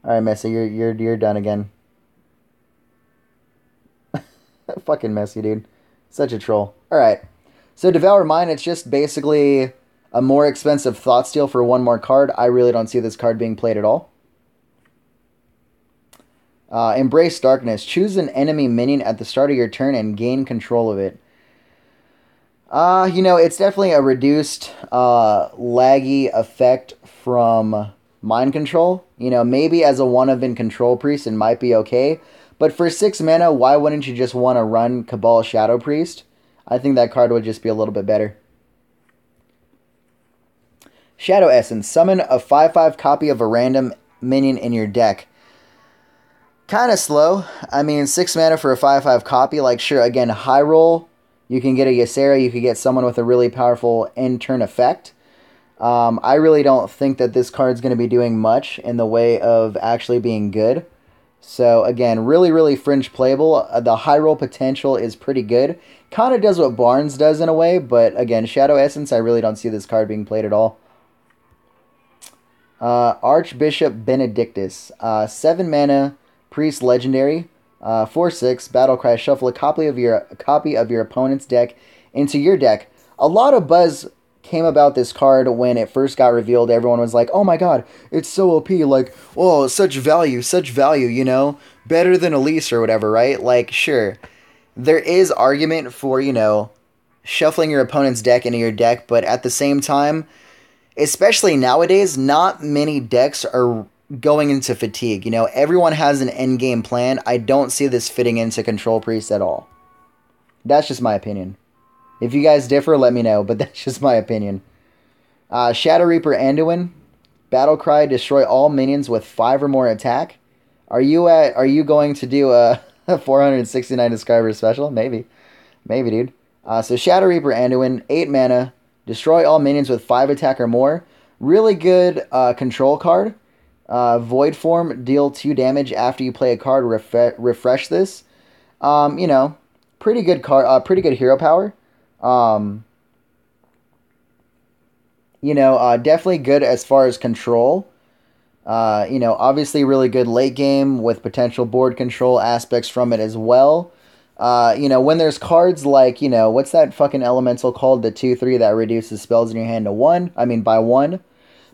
All right, Messi, you're done again. Fucking Messi, dude. Such a troll. All right. So Devour Mind, it's just basically a more expensive Thought Steal for one more card. I really don't see this card being played at all. Embrace Darkness. Choose an enemy minion at the start of your turn and gain control of it. You know, it's definitely a reduced, laggy effect from Mind Control. You know, maybe as a one-of in Control Priest, it might be okay. But for 6 mana, why wouldn't you just want to run Cabal Shadow Priest? I think that card would just be a little bit better. Shadow Essence. Summon a 5/5 copy of a random minion in your deck. Kind of slow. I mean, 6 mana for a 5/5 copy. Like, sure, again, high roll. You can get a Ysera. You could get someone with a really powerful end turn effect. I really don't think that this card's going to be doing much in the way of actually being good. So, again, really, really fringe playable. The high roll potential is pretty good. Kind of does what Barnes does in a way, but, again, Shadow Essence, I really don't see this card being played at all. Archbishop Benedictus. 7 mana, Priest Legendary. 4/6, Battlecry. Shuffle a copy of your opponent's deck into your deck. A lot of buzz came about this card when it first got revealed. Everyone was like, oh my god, it's so OP, like, oh, such value, you know, better than Elise or whatever, right? Like, sure, there is argument for, you know, shuffling your opponent's deck into your deck, but at the same time, especially nowadays, not many decks are going into fatigue. You know, everyone has an endgame plan. I don't see this fitting into Control Priest at all. That's just my opinion. If you guys differ, let me know, but that's just my opinion. Shadow Reaper Anduin. Battlecry, destroy all minions with 5 or more attack. Are you going to do a 469 subscriber special? Maybe. Maybe, dude. So Shadow Reaper Anduin, 8 mana. Destroy all minions with 5 attack or more. Really good control card. Void Form, deal 2 damage after you play a card. Refresh this. You know, pretty good card. Pretty good hero power. You know, definitely good as far as control. You know, obviously really good late game with potential board control aspects from it as well. You know, when there's cards like, you know, what's that fucking elemental called? The 2/3 that reduces spells in your hand to 1. I mean, by 1.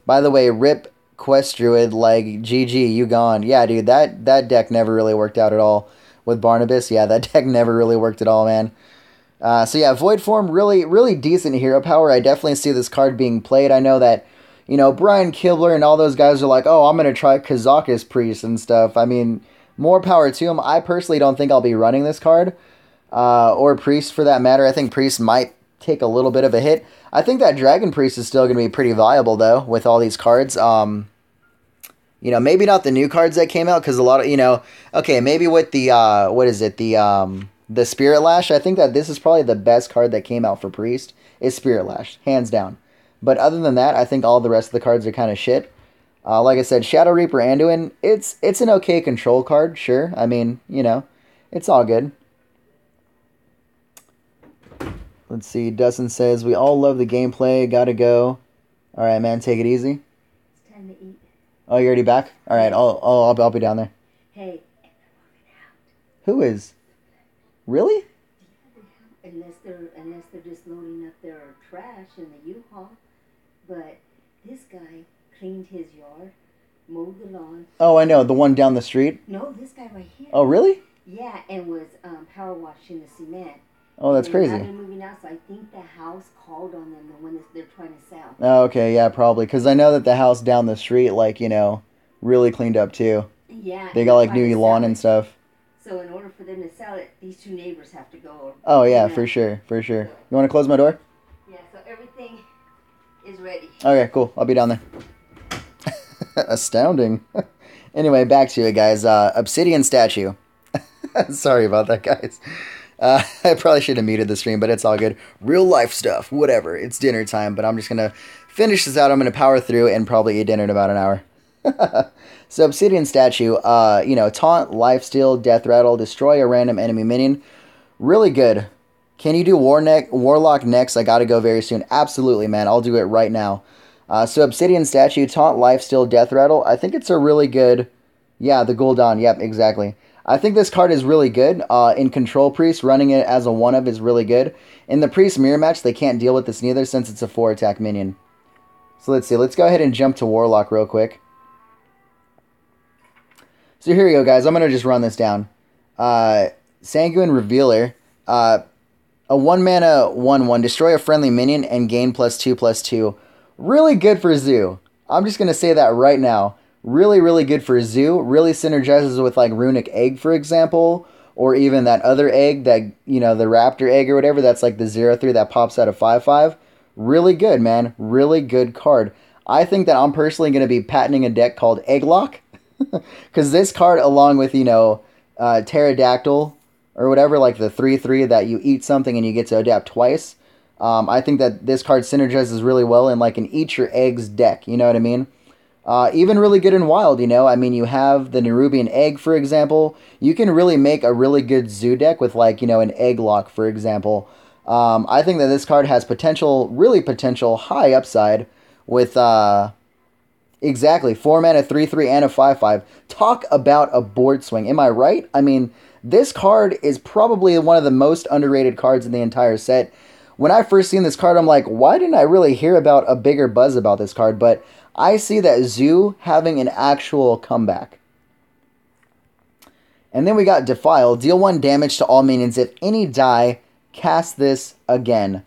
By the way, rip Quest Druid, like, GG, you gone. Yeah, dude, that deck never really worked out at all. With Barnabas, yeah, that deck never really worked at all, man. So yeah, Void Form, really, really decent hero power. I definitely see this card being played. I know that, you know, Brian Kibler and all those guys are like, oh, I'm going to try Kazakus Priest and stuff. I mean, more power to him. I personally don't think I'll be running this card. Or Priest for that matter. I think Priest might take a little bit of a hit. I think that Dragon Priest is still going to be pretty viable, though, with all these cards. You know, maybe not the new cards that came out, because a lot of, you know, okay, maybe with the, what is it, the Spirit Lash. I think that this is probably the best card that came out for Priest, is Spirit Lash, hands down. But other than that, I think all the rest of the cards are kind of shit. Like I said, Shadow Reaper Anduin, it's an okay control card, sure. I mean, it's all good. Let's see, Dustin says, we all love the gameplay, gotta go. Alright, man, take it easy. It's time to eat. Oh, you're already back? Alright, I'll be down there. Hey. Who is? Really? Unless they're just loading up their trash in the U-Haul. But this guy cleaned his yard, mowed the lawn. Oh, I know, the one down the street? No, this guy right here. Oh, really? Yeah, and was power washing the cement. Oh, that's crazy. Now they're moving out, so I think the house called on them, the one that they're trying to sell. Oh, okay, yeah, probably. Because I know that the house down the street, like, really cleaned up, too. Yeah. They got, like, new lawn and stuff. So in order for them to sell it, these two neighbors have to go. Oh, yeah, for sure, for sure. You want to close my door? Yeah, so everything is ready. Okay, cool. I'll be down there. Astounding. Anyway, back to it, guys. Obsidian statue. Sorry about that, guys. I probably should have muted the stream, but it's all good. Real life stuff, whatever. It's dinner time, but I'm just going to finish this out. I'm going to power through and probably eat dinner in about an hour. So, Obsidian Statue, taunt, lifesteal, death rattle, destroy a random enemy minion. Really good. Can you do Warlock next? I gotta go very soon. Absolutely, man. I'll do it right now. So, Obsidian Statue, taunt, lifesteal, death rattle. I think it's a really good... Yeah, the Gul'dan. Yep, exactly. I think this card is really good. In Control Priest, running it as a 1-of is really good. In the Priest Mirror match, they can't deal with this neither since it's a 4-attack minion. So let's see. Let's go ahead and jump to Warlock real quick. So here we go, guys. I'm going to just run this down. Sanguine Revealer. A 1-mana 1/1. Destroy a friendly minion and gain +2/+2. Really good for Zoo. I'm just going to say that right now. Really, really good for Zoo. Really synergizes with, like, Runic Egg, for example. Or even that other egg, that, the Raptor Egg or whatever. That's like the 0/3 that pops out of 5/5. Really good, man. Really good card. I think that I'm personally going to be patenting a deck called Egglock. Because this card, along with, Pterodactyl, or whatever, like the 3/3 that you eat something and you get to adapt twice. I think that this card synergizes really well in, like, an Eat Your Eggs deck. You know what I mean? Even really good in Wild, I mean, you have the Nerubian Egg, for example. You can really make a really good Zoo deck with, like, an Egglock, for example. I think that this card has really potential, high upside with, exactly, 4-mana, 3/3, and a 5/5. Talk about a board swing. Am I right? I mean, this card is probably one of the most underrated cards in the entire set. When I first seen this card, I'm like, why didn't I really hear about a bigger buzz about this card? But I see that Zoo having an actual comeback. And then we got Defile. Deal 1 damage to all minions. If any die, cast this again.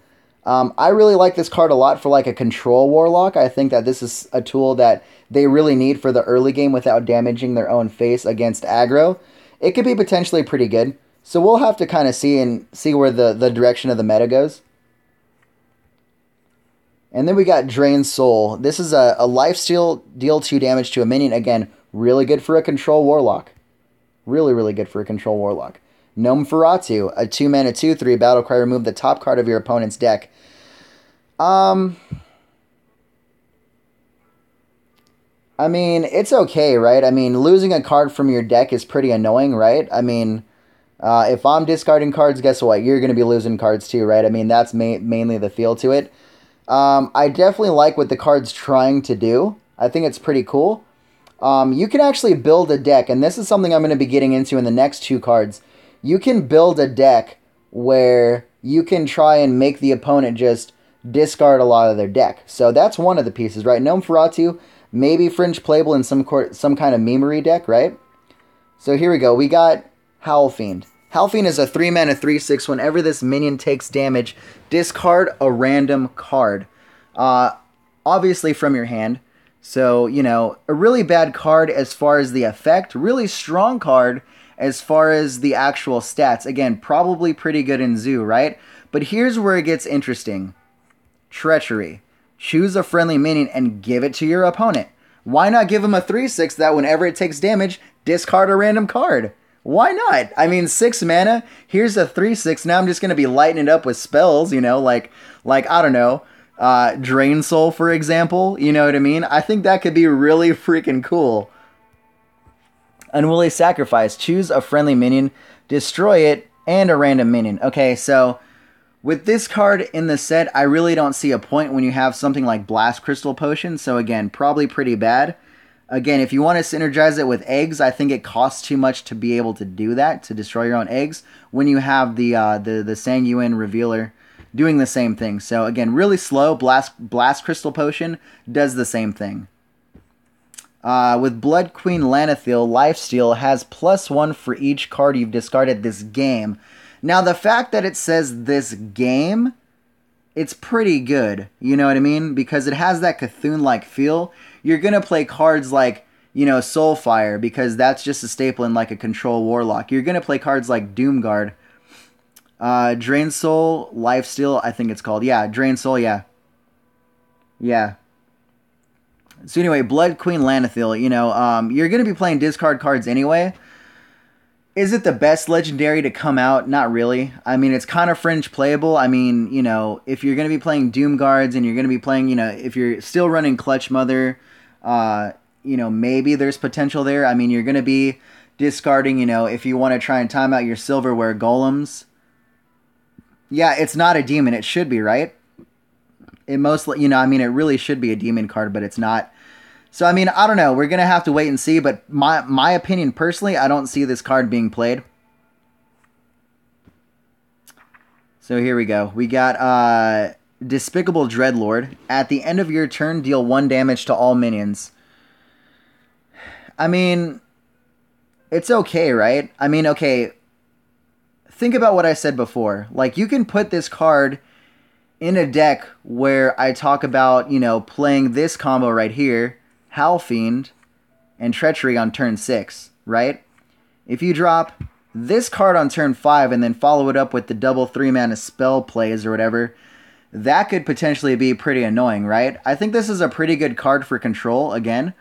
I really like this card a lot for, like, a control Warlock. I think that this is a tool that they really need for the early game without damaging their own face against aggro. It could be potentially pretty good. So we'll have to kind of see where the direction of the meta goes. And then we got Drain Soul. This is a lifesteal, deal 2 damage to a minion. Again, really good for a control Warlock. Really, really good for a control Warlock. Gnome Feratu, a 2-mana 2/3 battlecry. Remove the top card of your opponent's deck. I mean, it's okay, right? I mean, losing a card from your deck is pretty annoying, right? I mean, if I'm discarding cards, guess what? You're going to be losing cards too, right? I mean, that's mainly the feel to it. I definitely like what the card's trying to do. I think it's pretty cool. You can actually build a deck, and this is something I'm going to be getting into in the next 2 cards. You can build a deck where you can try and make the opponent just discard a lot of their deck. So that's one of the pieces, right? Gnome Feratu, maybe Fringe playable in some kind of memery deck, right? So here we go. We got Howl Fiend. Howl Fiend is a 3-mana 3/6. Whenever this minion takes damage, discard a random card. Obviously from your hand. So, a really bad card as far as the effect. Really strong card as far as the actual stats. Again, probably pretty good in Zoo, right? But here's where it gets interesting. Treachery. Choose a friendly minion and give it to your opponent. Why not give him a 3/6 that whenever it takes damage, discard a random card? Why not? I mean, 6 mana, here's a 3/6. Now I'm just going to be lighting it up with spells, like I don't know. Drain Soul, for example. You know what I mean? I think that could be really freaking cool. Unwilling Sacrifice. Choose a friendly minion, destroy it, and a random minion. Okay, so with this card in the set, I really don't see a point when you have something like Blast Crystal Potion. So again, probably pretty bad. Again, if you want to synergize it with eggs, I think it costs too much to be able to do that, to destroy your own eggs, when you have the Sanguine Revealer doing the same thing. So again, really slow. Blast Crystal Potion does the same thing. With Blood Queen Lanathiel, Lifesteal has +1 for each card you've discarded this game. Now, the fact that it says this game, it's pretty good. You know what I mean? Because it has that Cthulhu-like feel. You're going to play cards like, you know, Soulfire, because that's just a staple in like a Control Warlock. You're going to play cards like Doomguard. Drain Soul, Lifesteal, I think it's called. Yeah, Drain Soul, yeah. Yeah. So anyway, Blood Queen Lanathiel, you know, you're going to be playing discard cards anyway. Is it the best legendary to come out? Not really. I mean, it's kind of fringe playable. I mean, you know, if you're going to be playing Doom Guards and you're going to be playing, you know, if you're still running Clutch Mother, you know, maybe there's potential there. I mean, you're going to be discarding, you know, if you want to try and time out your Silverware Golems. Yeah, it's not a demon. It should be, right? It mostly, you know, I mean, it really should be a demon card, but it's not. So, I mean, I don't know. We're going to have to wait and see, but my opinion personally, I don't see this card being played. So, here we go. We got Despicable Dreadlord. At the end of your turn, deal 1 damage to all minions. I mean, it's okay, right? I mean, okay. Think about what I said before. Like, you can put this card in a deck where I talk about, you know, playing this combo right here, Howl Fiend and Treachery on turn 6, right? If you drop this card on turn 5 and then follow it up with the double 3-mana spell plays or whatever, that could potentially be pretty annoying, right? I think this is a pretty good card for control, again.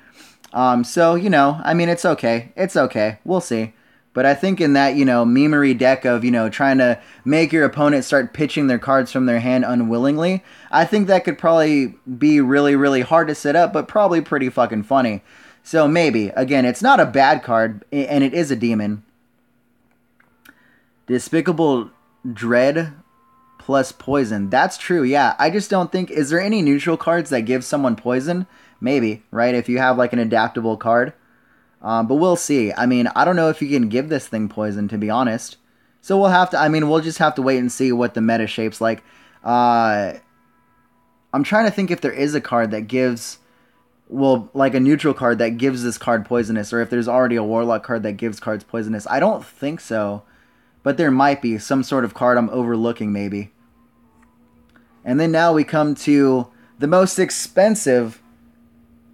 So, you know, I mean, it's okay. It's okay. We'll see. But I think in that, you know, memery deck of, you know, trying to make your opponent start pitching their cards from their hand unwillingly, I think that could probably be really, really hard to set up, but probably pretty fucking funny. So maybe. Again, it's not a bad card, and it is a demon. Despicable Dread plus poison. That's true, yeah. I just don't think... Is there any neutral cards that give someone poison? Maybe, right? If you have, like, an adaptable card. But we'll see. I mean, I don't know if you can give this thing poison, to be honest. So we'll have to... I mean, we'll just have to wait and see what the meta shape's like. I'm trying to think if there is a card that gives... Well, like a neutral card that gives this card poisonous, or if there's already a Warlock card that gives cards poisonous. I don't think so. But there might be some sort of card I'm overlooking, maybe. And then now we come to the most expensive...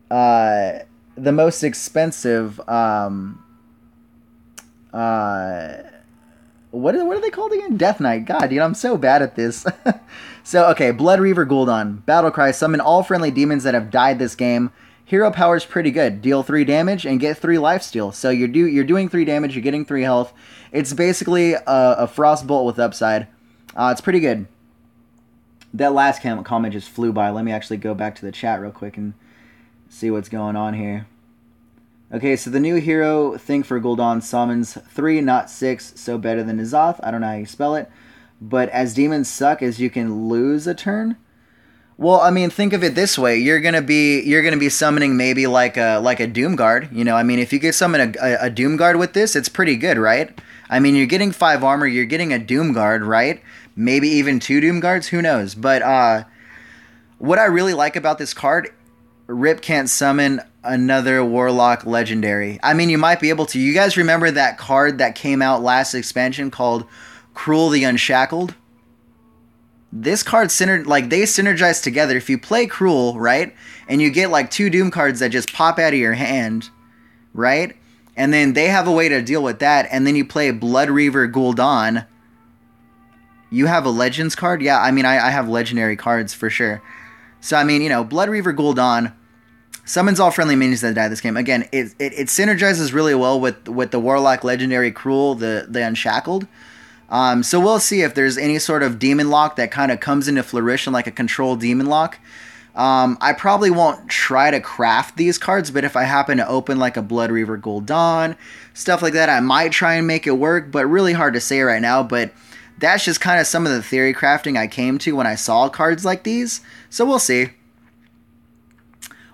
what are they called again? Death Knight. God, dude, I'm so bad at this. So, okay, Blood Reaver Gul'dan. Battlecry, summon all friendly demons that have died this game. Hero power's pretty good. Deal 3 damage and get 3 lifesteal. So you're doing 3 damage, you're getting 3 health. It's basically a Frostbolt with upside. It's pretty good. That last comment just flew by. Let me actually go back to the chat real quick and see what's going on here. Okay, so the new hero thing for Gul'dan summons 3, not 6, so better than N'Zoth. I don't know how you spell it. But as demons suck, as you can lose a turn. Well, I mean, think of it this way: you're gonna be summoning maybe like a Doomguard. You know, I mean, if you could summon a Doomguard with this, it's pretty good, right? I mean, you're getting 5 armor, you're getting a Doomguard, right? Maybe even 2 Doomguards, who knows? But what I really like about this card, Rip can't summon another Warlock Legendary. I mean, you might be able to. You guys remember that card that came out last expansion called Cruel the Unshackled? This card, they synergize together. If you play Cruel, right, and you get like 2 Doom cards that just pop out of your hand, right, and then they have a way to deal with that, and then you play Blood Reaver Gul'dan, you have a Legends card? Yeah, I mean, I have Legendary cards for sure. So, I mean, you know, Blood Reaver Gul'dan summons all friendly minions that die this game. Again, it synergizes really well with the Warlock Legendary Cruel, the Unshackled. So we'll see if there's any sort of demon lock that kind of comes into fruition, like a control demon lock. I probably won't try to craft these cards, but if I happen to open like a Blood Reaver Gul'dan, stuff like that, I might try and make it work, but really hard to say right now. But that's just kind of some of the theory crafting I came to when I saw cards like these. So we'll see.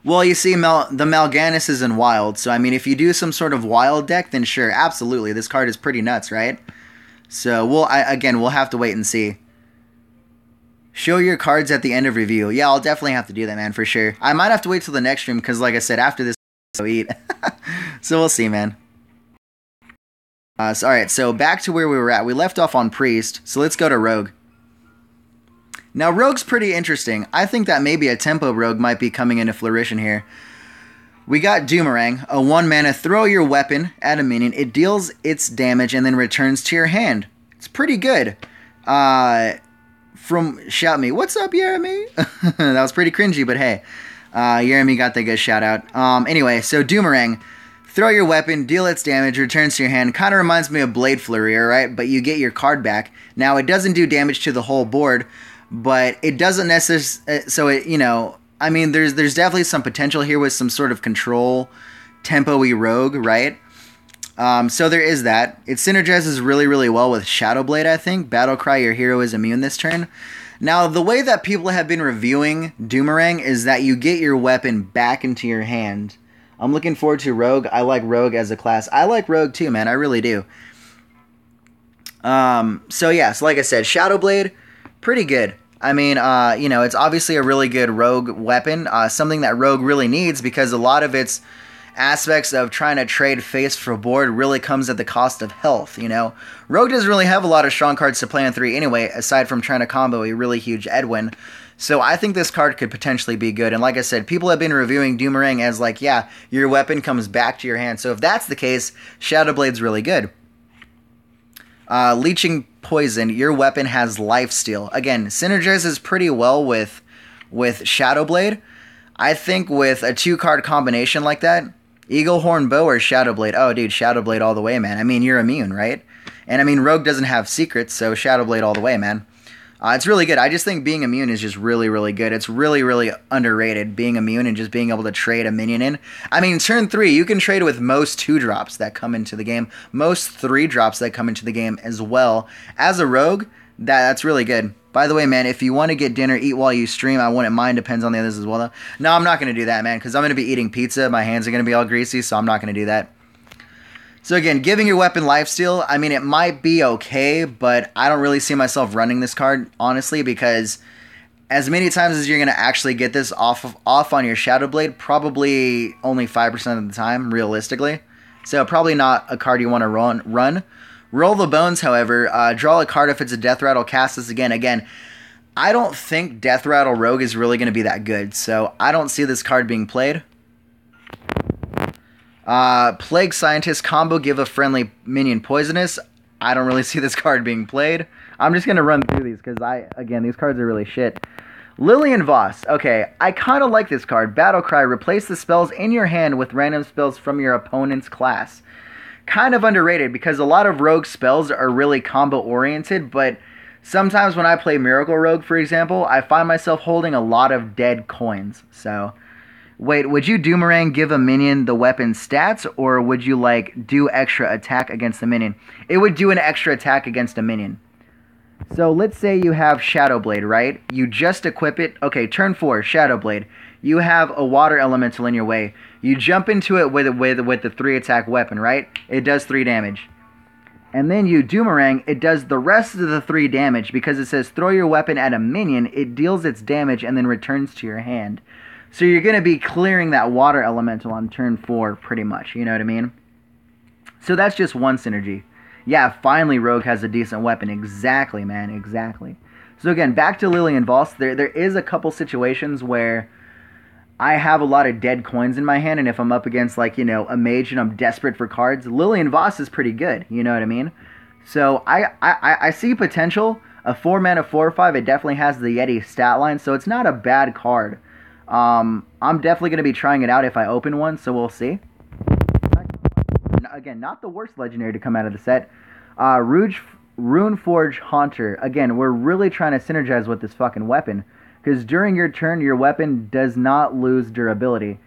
Well, you see, the Mal'Ganis is in Wild, so I mean, if you do some sort of Wild deck, then sure, absolutely, this card is pretty nuts, right? So we'll have to wait and see. Show your cards at the end of review. Yeah, I'll definitely have to do that, man, for sure. I might have to wait till the next stream, because like I said, after this, I'll eat. So we'll see, man. Alright, so back to where we were at. We left off on Priest, so let's go to Rogue. Now, Rogue's pretty interesting. I think that maybe a Tempo Rogue might be coming into fruition here. We got Doomerang, a 1-mana, throw your weapon at a minion. It deals its damage and then returns to your hand. It's pretty good. From Shout Me, what's up, Jeremy? That was pretty cringy, but hey. Jeremy got the good shout out. Anyway, so Doomerang, throw your weapon, deal its damage, returns to your hand. Kind of reminds me of Blade Flurry, right? But you get your card back. Now, it doesn't do damage to the whole board, but it doesn't necessarily, so it, you know, I mean, there's definitely some potential here with some sort of control tempo-y rogue, right? So there is that. It synergizes really, really well with Shadowblade, I think. Battlecry, your hero is immune this turn. Now, the way that people have been reviewing Doomerang is that you get your weapon back into your hand. I'm looking forward to Rogue. I like Rogue as a class. I like Rogue too, man. I really do. So yeah, so like I said, Shadowblade, pretty good. I mean, you know, it's obviously a really good rogue weapon, something that rogue really needs because a lot of its aspects of trying to trade face for board really comes at the cost of health, you know. Rogue doesn't really have a lot of strong cards to play in 3 anyway, aside from trying to combo a really huge Edwin. So I think this card could potentially be good. And like I said, people have been reviewing Doomerang as like, yeah, your weapon comes back to your hand. So if that's the case, Shadowblade's really good. Leeching Poison, your weapon has lifesteal. Again, synergizes pretty well with Shadowblade. I think with a 2-card combination like that, Eaglehorn Bow or Shadowblade. Oh, dude, Shadowblade all the way, man. I mean, you're immune, right? And I mean, Rogue doesn't have secrets, so Shadowblade all the way, man. It's really good. I just think being immune is just really, really good. It's really, really underrated, being immune and just being able to trade a minion in. I mean, turn 3, you can trade with most 2-drops that come into the game, most 3-drops that come into the game as well. As a rogue, that's really good. By the way, man, if you want to get dinner, eat while you stream, I wouldn't mind. Depends on the others as well, though. No, I'm not going to do that, man, because I'm going to be eating pizza. My hands are going to be all greasy, so I'm not going to do that. So again, giving your weapon lifesteal, I mean, it might be okay, but I don't really see myself running this card, honestly, because as many times as you're going to actually get this off on your Shadowblade, probably only 5% of the time, realistically. So probably not a card you want to run. Roll the Bones, however, draw a card if it's a Death Rattle, cast this again. Again, I don't think Death Rattle Rogue is really going to be that good, so I don't see this card being played. Plague Scientist combo, give a friendly minion poisonous. I don't really see this card being played. I'm just going to run through these because, again, these cards are really shit. Lillian Voss. Okay, I kind of like this card. Battlecry, replace the spells in your hand with random spells from your opponent's class. Kind of underrated because a lot of rogue spells are really combo-oriented, but sometimes when I play Miracle Rogue, for example, I find myself holding a lot of dead coins, so... Wait, would you Doomerang give a minion the weapon stats, or would you, like, do extra attack against the minion? It would do an extra attack against a minion. So, let's say you have Shadowblade, right? You just equip it. Okay, turn 4, Shadowblade. You have a water elemental in your way. You jump into it with the 3-attack weapon, right? It does 3 damage. And then you Doomerang, it does the rest of the 3 damage, because it says throw your weapon at a minion, it deals its damage, and then returns to your hand. So you're going to be clearing that water elemental on turn 4, pretty much. You know what I mean? So that's just one synergy. Yeah, finally Rogue has a decent weapon. Exactly, man. Exactly. So again, back to Lillian Voss. There is a couple situations where I have a lot of dead coins in my hand, and if I'm up against, like, you know, a mage and I'm desperate for cards, Lillian Voss is pretty good. You know what I mean? So I see potential. A 4-mana 4/5, it definitely has the Yeti stat line, so it's not a bad card. I'm definitely going to be trying it out if I open one, so we'll see. Again, not the worst legendary to come out of the set. Runeforge Haunter. Again, we're really trying to synergize with this fucking weapon. Because during your turn, your weapon does not lose durability.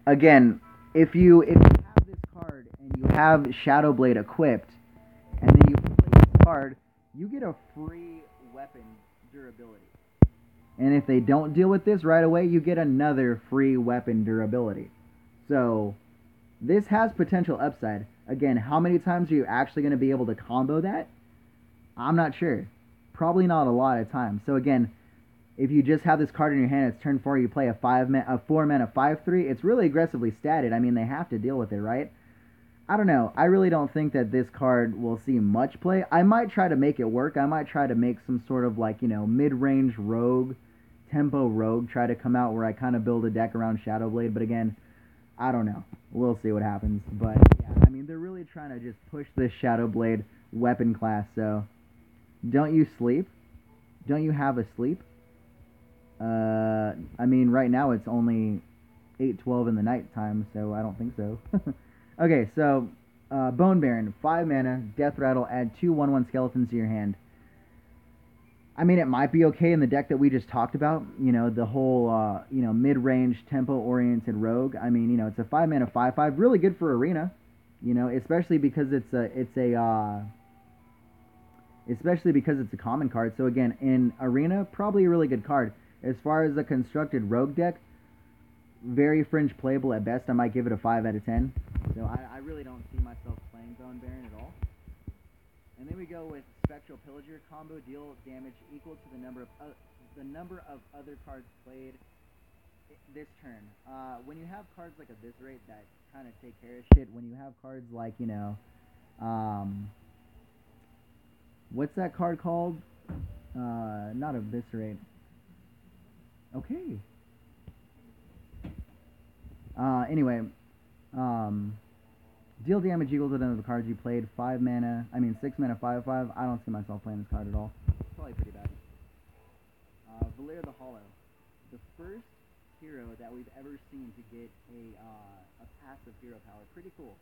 Again, if you have this card and you have Shadowblade equipped, and then you play this card, you get a free weapon durability. And if they don't deal with this right away, you get another free weapon durability. So, this has potential upside. Again, how many times are you actually going to be able to combo that? I'm not sure. Probably not a lot of times. So again, if you just have this card in your hand, it's turn 4, you play a 4 mana 5/3, it's really aggressively statted. I mean, they have to deal with it, right? I don't know. I really don't think that this card will see much play. I might try to make it work. I might try to make some sort of like, mid-range rogue, tempo rogue, try to come out where I kind of build a deck around Shadowblade. But again, I don't know. We'll see what happens. But yeah, I mean, they're really trying to just push this Shadowblade weapon class. So, don't you sleep? Don't you have a sleep? I mean, right now it's only 8:12 in the night time, so I don't think so. Okay, so Bone Baron, 5 mana, Death Rattle, add 2 1/1 skeletons to your hand. I mean, it might be okay in the deck that we just talked about. The whole mid-range tempo-oriented rogue. I mean, it's a 5 mana 5/5, really good for arena. Especially because it's a common card. So again, in arena, probably a really good card. As far as a constructed rogue deck, very fringe playable at best. I might give it a 5 out of 10. So I really don't see myself playing Bone Baron at all. And then we go with Spectral Pillager combo, deal damage equal to the number of other cards played this turn. When you have cards like Eviscerate that kind of take care of shit, when you have cards like what's that card called? Not Eviscerate. Okay. Anyway, deal damage equal to the number of cards you played. 6 mana 5/5. I don't see myself playing this card at all. It's probably pretty bad. Valir the Hollow, the first hero that we've ever seen to get a passive hero power. Pretty cool.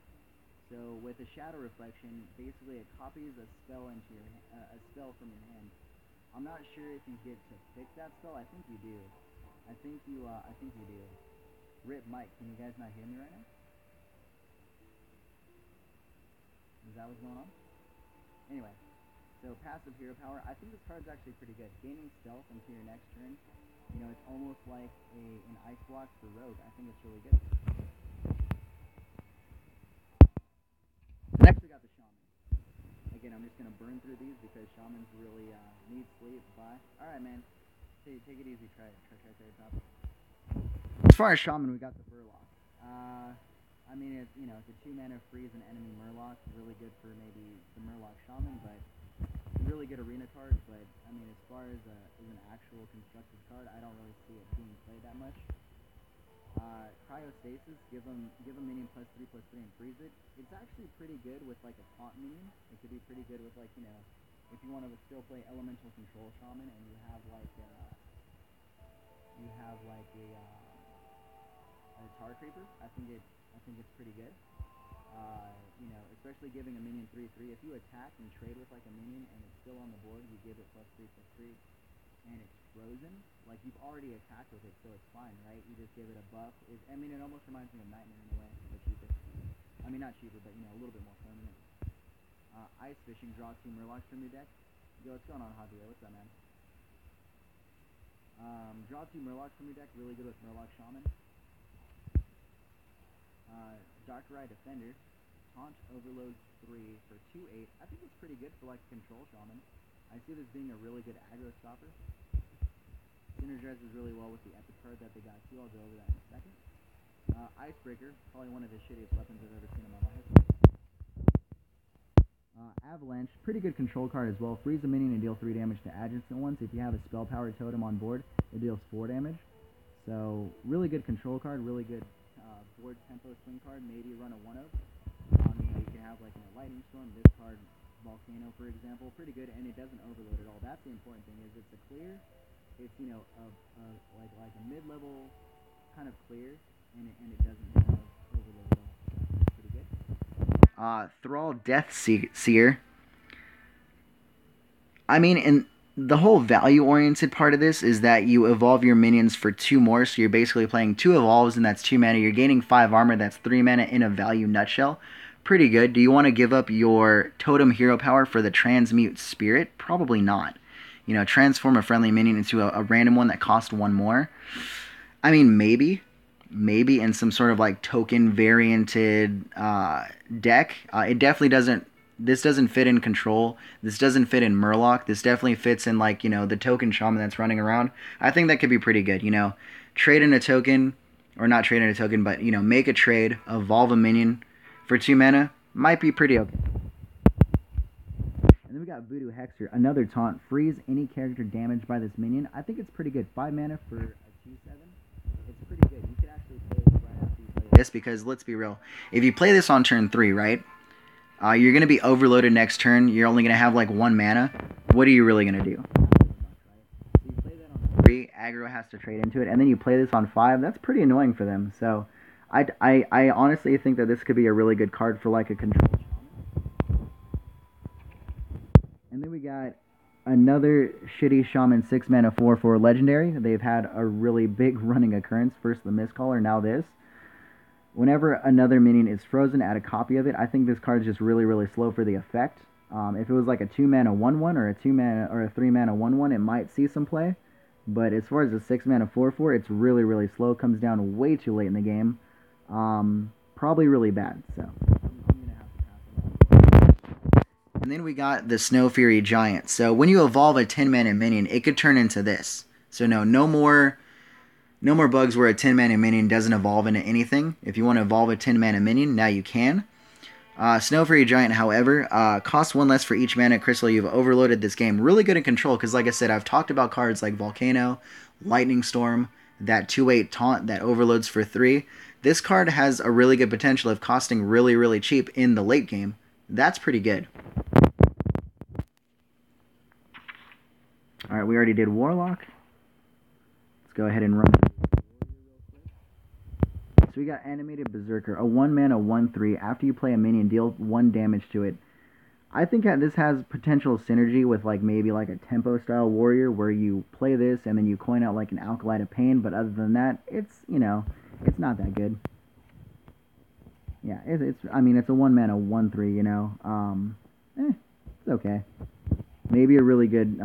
So with a Shadow Reflection, basically it copies a spell into a spell from your hand. I'm not sure if you get to pick that spell. I think you do. I think you do. Rip Mike, can you guys not hear me right now? Is that what's going on? Anyway, so passive hero power. I think this card's actually pretty good. Gaining stealth into your next turn. It's almost like an ice block for rogue. I think it's really good. Next we got the Shaman. Again, I'm just going to burn through these because Shamans really need sleep. Bye. Alright, man. Take it easy. Try top. As far as Shaman, we got the Burlock. I mean, it's a 2 mana freeze an enemy Murloc. Really good for maybe the Murloc Shaman, but really good arena card. But I mean, as far as an actual constructed card, I don't really see it being played that much. Cryostasis, give them minion +3/+3 and freeze it. It's actually pretty good with like a taunt minion. It could be pretty good with like if you want to still play elemental control shaman and you have like a tar creeper. I think it's pretty good. Especially giving a minion 3/3. If you attack and trade with like a minion and it's still on the board, you give it +3/+3. And it's frozen, like you've already attacked with it, so it's fine, right? You just give it a buff. It almost reminds me of Nightmare in a way, but cheaper. I mean, not cheaper, but a little bit more permanent. Ice Fishing, draw 2 Murlocs from your deck. Yo, what's going on, Javier? What's up, man? Draw 2 Murlocs from your deck, really good with Murloc Shaman. Darkrai Defender, Taunt Overload 3 for 2/8. I think it's pretty good for like Control Shaman. I see this being a really good aggro stopper. Synergizes really well with the epic card that they got too. I'll go over that in a second. Icebreaker, probably one of the shittiest weapons I've ever seen in my life. Avalanche, pretty good control card as well. Freeze a minion and deal 3 damage to adjacent ones. If you have a spell powered totem on board, it deals 4 damage. So really good control card, really good board tempo swing card. Maybe run a 1/0. You can have like Lightning Storm, this card, Volcano, for example, pretty good, and it doesn't overload at all. That's the important thing. Is it's a clear. It's like a mid-level kind of clear, and it doesn't have overload at all. So pretty good. Thrall Death Seer. I mean, and the whole value-oriented part of this is that you evolve your minions for 2 more, so you're basically playing 2 evolves, and that's 2 mana. You're gaining 5 armor, that's 3 mana in a value nutshell. Pretty good. Do you want to give up your totem hero power for the transmute spirit? Probably not. You know, transform a friendly minion into a random one that costs 1 more. I mean, maybe in some sort of like token varianted deck. It definitely doesn't. This doesn't fit in control. This doesn't fit in Murloc. This definitely fits in like the token shaman that's running around. I think that could be pretty good. Trade in a token, or not trade in a token, but make a trade, evolve a minion for 2 mana. Might be pretty okay. And then we got Voodoo Hexer, another taunt. Freeze any character damaged by this minion. I think it's pretty good. 5 mana for a 2/7. It's pretty good. You could actually play this right after you play this because let's be real. If you play this on turn 3, right? You're going to be overloaded next turn. You're only going to have like 1 mana. What are you really going to do? So you play that on 3, aggro has to trade into it, and then you play this on 5. That's pretty annoying for them. So I honestly think that this could be a really good card for like a control shaman. And then we got another shitty shaman 6 mana 4/4 legendary. They've had a really big running occurrence. First the Mistcaller, now this. Whenever another minion is frozen, add a copy of it. I think this card is just really, really slow for the effect. If it was like a 2 mana 1/1 or a 2 mana or a 3 mana 1/1, it might see some play. But as far as the 6 mana 4/4, it's really, really slow. Comes down way too late in the game. Probably really bad. So I'm gonna have to pass it on. And then we got the Snow Fury Giant. So when you evolve a 10 mana minion, it could turn into this. So no more bugs where a 10 mana minion doesn't evolve into anything. If you want to evolve a 10 mana minion, now you can. Snow Fury Giant, however, costs 1 less for each mana crystal you've overloaded this game. Really good in control because, like I said, I've talked about cards like Volcano, Lightning Storm, that 2/8 taunt that overloads for 3. This card has a really good potential of costing really, really cheap in the late game. That's pretty good. Alright, we already did Warlock. Let's go ahead and run. So we got Animated Berserker, a 1 mana 1/3. After you play a minion, deal 1 damage to it. I think that this has potential synergy with like maybe like a tempo style warrior where you play this and then you coin out like an Alkalite of Pain, but other than that, it's it's not that good. Yeah, it's I mean it's a 1 mana 1/3, it's okay. Maybe a really good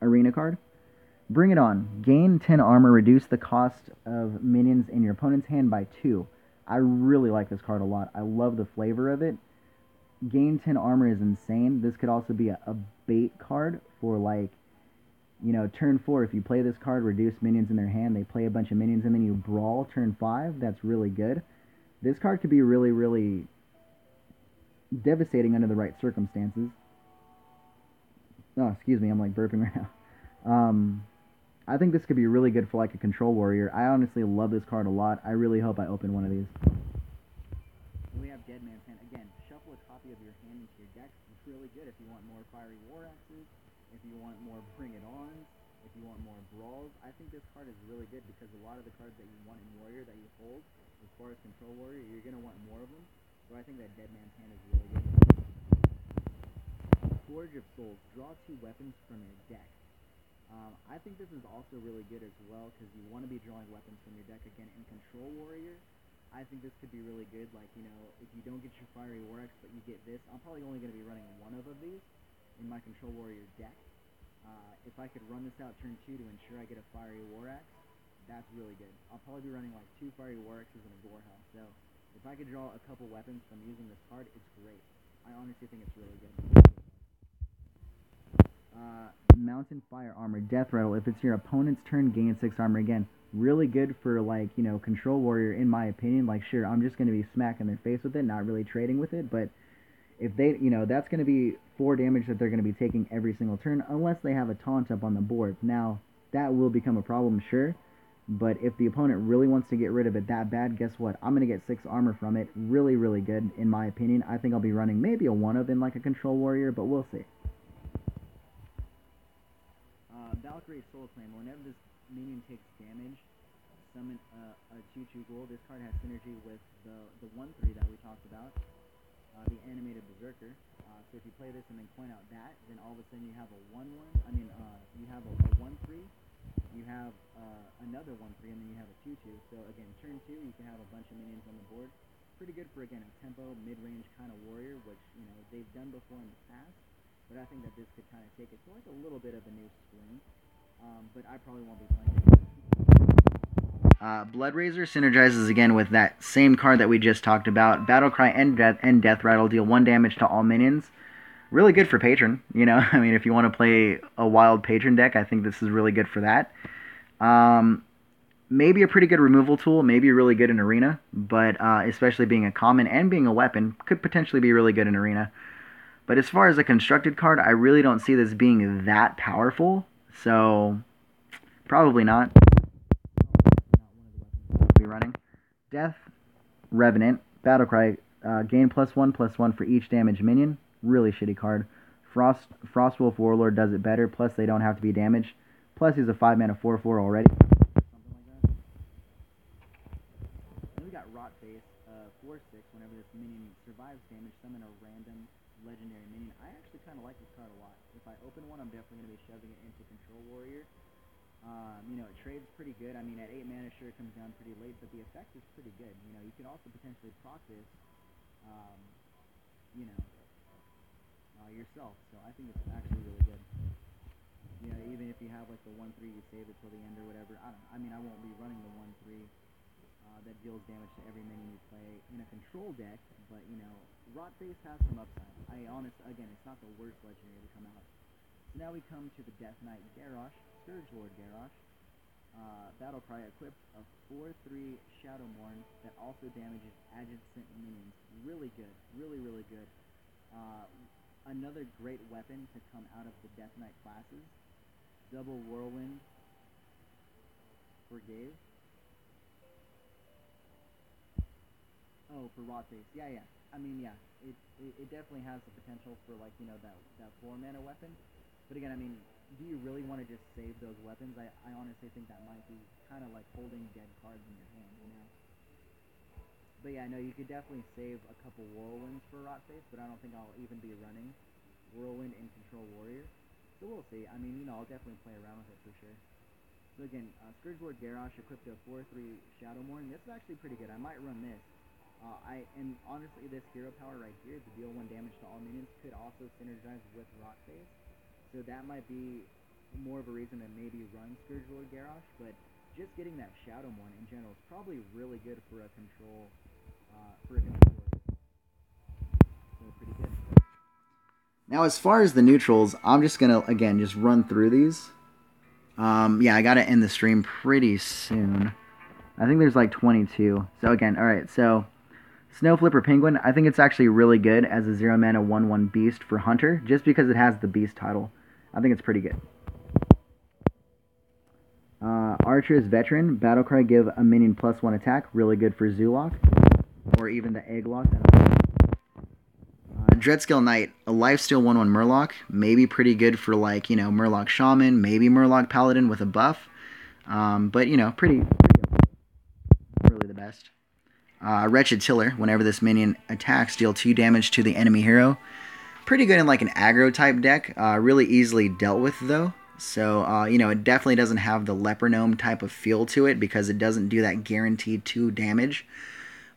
arena card. Bring it on. Gain 10 armor, reduce the cost of minions in your opponent's hand by 2. I really like this card a lot. I love the flavor of it. Gain 10 armor is insane. This could also be a bait card for like, turn 4. If you play this card, reduce minions in their hand. They play a bunch of minions and then you brawl turn 5. That's really good. This card could be really, really devastating under the right circumstances. Oh, excuse me. I'm like burping right now. I think this could be really good for like a control warrior. I honestly love this card a lot. I really hope I open one of these. We have Dead Man's Hand. Again, shuffle a copy of your hand into your deck. It's really good if you want more Fiery War Axes, if you want more Bring It On, if you want more Brawls. I think this card is really good because a lot of the cards that you want in Warrior that you hold, as far as Control Warrior, you're going to want more of them. So I think that Dead Man's Hand is really good. Forge of Souls. Draw 2 weapons from your deck. I think this is also really good as well because you want to be drawing weapons from your deck. Again, in Control Warrior, I think this could be really good. Like, if you don't get your Fiery War Axe, but you get this, I'm probably only going to be running one of these in my Control Warrior deck. If I could run this out turn 2 to ensure I get a Fiery War Axe, that's really good. I'll probably be running like 2 Fiery War Axes and a Gorehouse. So if I could draw a couple weapons from using this card, it's great. I honestly think it's really good. Mountain Fire Armor, Death Rattle. If it's your opponent's turn, gain 6 armor again. Really good for like, Control Warrior in my opinion. Like, sure, I'm just going to be smacking their face with it, not really trading with it, but if they, that's going to be 4 damage that they're going to be taking every single turn unless they have a taunt up on the board. Now, that will become a problem, sure, but if the opponent really wants to get rid of it that bad, guess what? I'm going to get 6 armor from it. Really, really good in my opinion. I think I'll be running maybe a 1 of in like a Control Warrior, but we'll see. Valkyrie Soul Claim. Whenever this minion takes damage, summon a 2/2 ghoul. This card has synergy with the 1/3 that we talked about. the animated berserker. So if you play this and then point out that, then all of a sudden you have a 1/1. You have a 1/3. You have another 1/3, and then you have a 2/2. So again, turn 2, you can have a bunch of minions on the board. Pretty good for, again, a tempo, mid-range kind of warrior, which, they've done before in the past. But I think that this could kind of take it to like a little bit of a new swing. But I probably won't be playing it. Blood Razor synergizes again with that same card that we just talked about. Battlecry and Death Rattle deal 1 damage to all minions. Really good for Patron, I mean, if you want to play a wild Patron deck, I think this is really good for that. Maybe a pretty good removal tool, maybe really good in Arena, but especially being a common and being a weapon, could potentially be really good in Arena. But as far as a constructed card, I really don't see this being that powerful, so probably not. Be running Death Revenant, Battlecry, gain +1/+1 for each damage minion. Really shitty card. Frostwolf Warlord does it better, plus they don't have to be damaged. Plus he's a 5-mana 4/4 already. Something like that. Then we got Rotface, 4/6. Whenever this minion survives damage, summon a random legendary minion. I actually kind of like this card a lot. If I open one, I'm definitely going to be shoving it into Control Warrior. It trades pretty good. I mean, at 8 mana, sure, it comes down pretty late, but the effect is pretty good. You can also potentially proc this, yourself. So I think it's actually really good. Even if you have like the 1/3, you save it till the end or whatever. I won't be running the 1/3 that deals damage to every minion you play in a control deck, but Rotface has some upside. Again, it's not the worst legendary to come out. So now we come to the Death Knight Garrosh, Scourge Lord Garrosh. Battlecry equipped a 4/3 Shadowmourne that also damages adjacent minions. Really good, really good. Another great weapon to come out of the Death Knight classes. Double Whirlwind Brigade. Oh, for Rotface. Yeah. It definitely has the potential for that 4-mana weapon. But again, do you really want to just save those weapons? I honestly think that might be kind of like holding dead cards in your hand, But yeah, no, you could definitely save a couple Whirlwinds for Rotface, but I don't think I'll even be running Whirlwind in Control Warrior. So we'll see. I'll definitely play around with it for sure. So again, Scourge Lord Garrosh equipped a 4/3 Shadowmourne. This is actually pretty good. I might run this. And honestly, this hero power right here, to deal 1 damage to all minions, could also synergize with Rotface. So that might be more of a reason to maybe run Scourge Lord Garrosh, but just getting that Shadowmourne in general is probably really good for a control warrior. So pretty good. Now, as far as the neutrals, I'm just gonna again just run through these. Yeah, I gotta end the stream pretty soon. I think there's like 22. So again, all right. So Snow Flipper Penguin, I think it's actually really good as a 0-mana 1/1 beast for Hunter, just because it has the beast title. I think it's pretty good. Archer's Veteran, Battlecry, give a minion +1 attack, really good for Zoolock, or even the Egglock. Dreadscale Knight, a lifesteal 1/1 Murloc, maybe pretty good for Murloc Shaman, maybe Murloc Paladin with a buff, but pretty good. Not really the best. Wretched Tiller, whenever this minion attacks, deal 2 damage to the enemy hero. Pretty good in an aggro type deck, really easily dealt with though. So, it definitely doesn't have the Leper Gnome type of feel to it because it doesn't do that guaranteed 2 damage.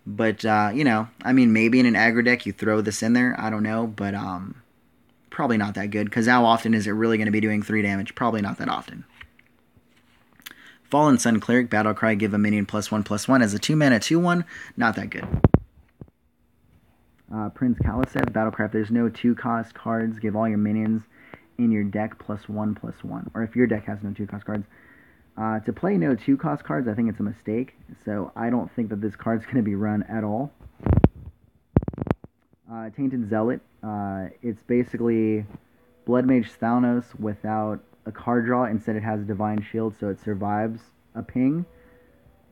But, maybe in an aggro deck you throw this in there. I don't know, but probably not that good because how often is it really going to be doing 3 damage? Probably not that often. Fallen Sun Cleric, Battlecry, give a minion +1/+1 as a 2-mana 2/1. Not that good. Prince Kalisev, Battlecry, if there's no 2-cost cards, give all your minions in your deck +1/+1. Or if your deck has no 2-cost cards. To play no 2-cost cards, I think it's a mistake. So I don't think that this card's going to be run at all. Tainted Zealot. It's basically Blood Mage Thalnos without a card draw. Instead, it has Divine Shield, so it survives a ping.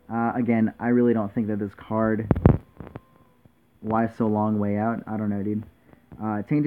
Again, I really don't think that this card... Why so long way out? I don't know, dude. Tainted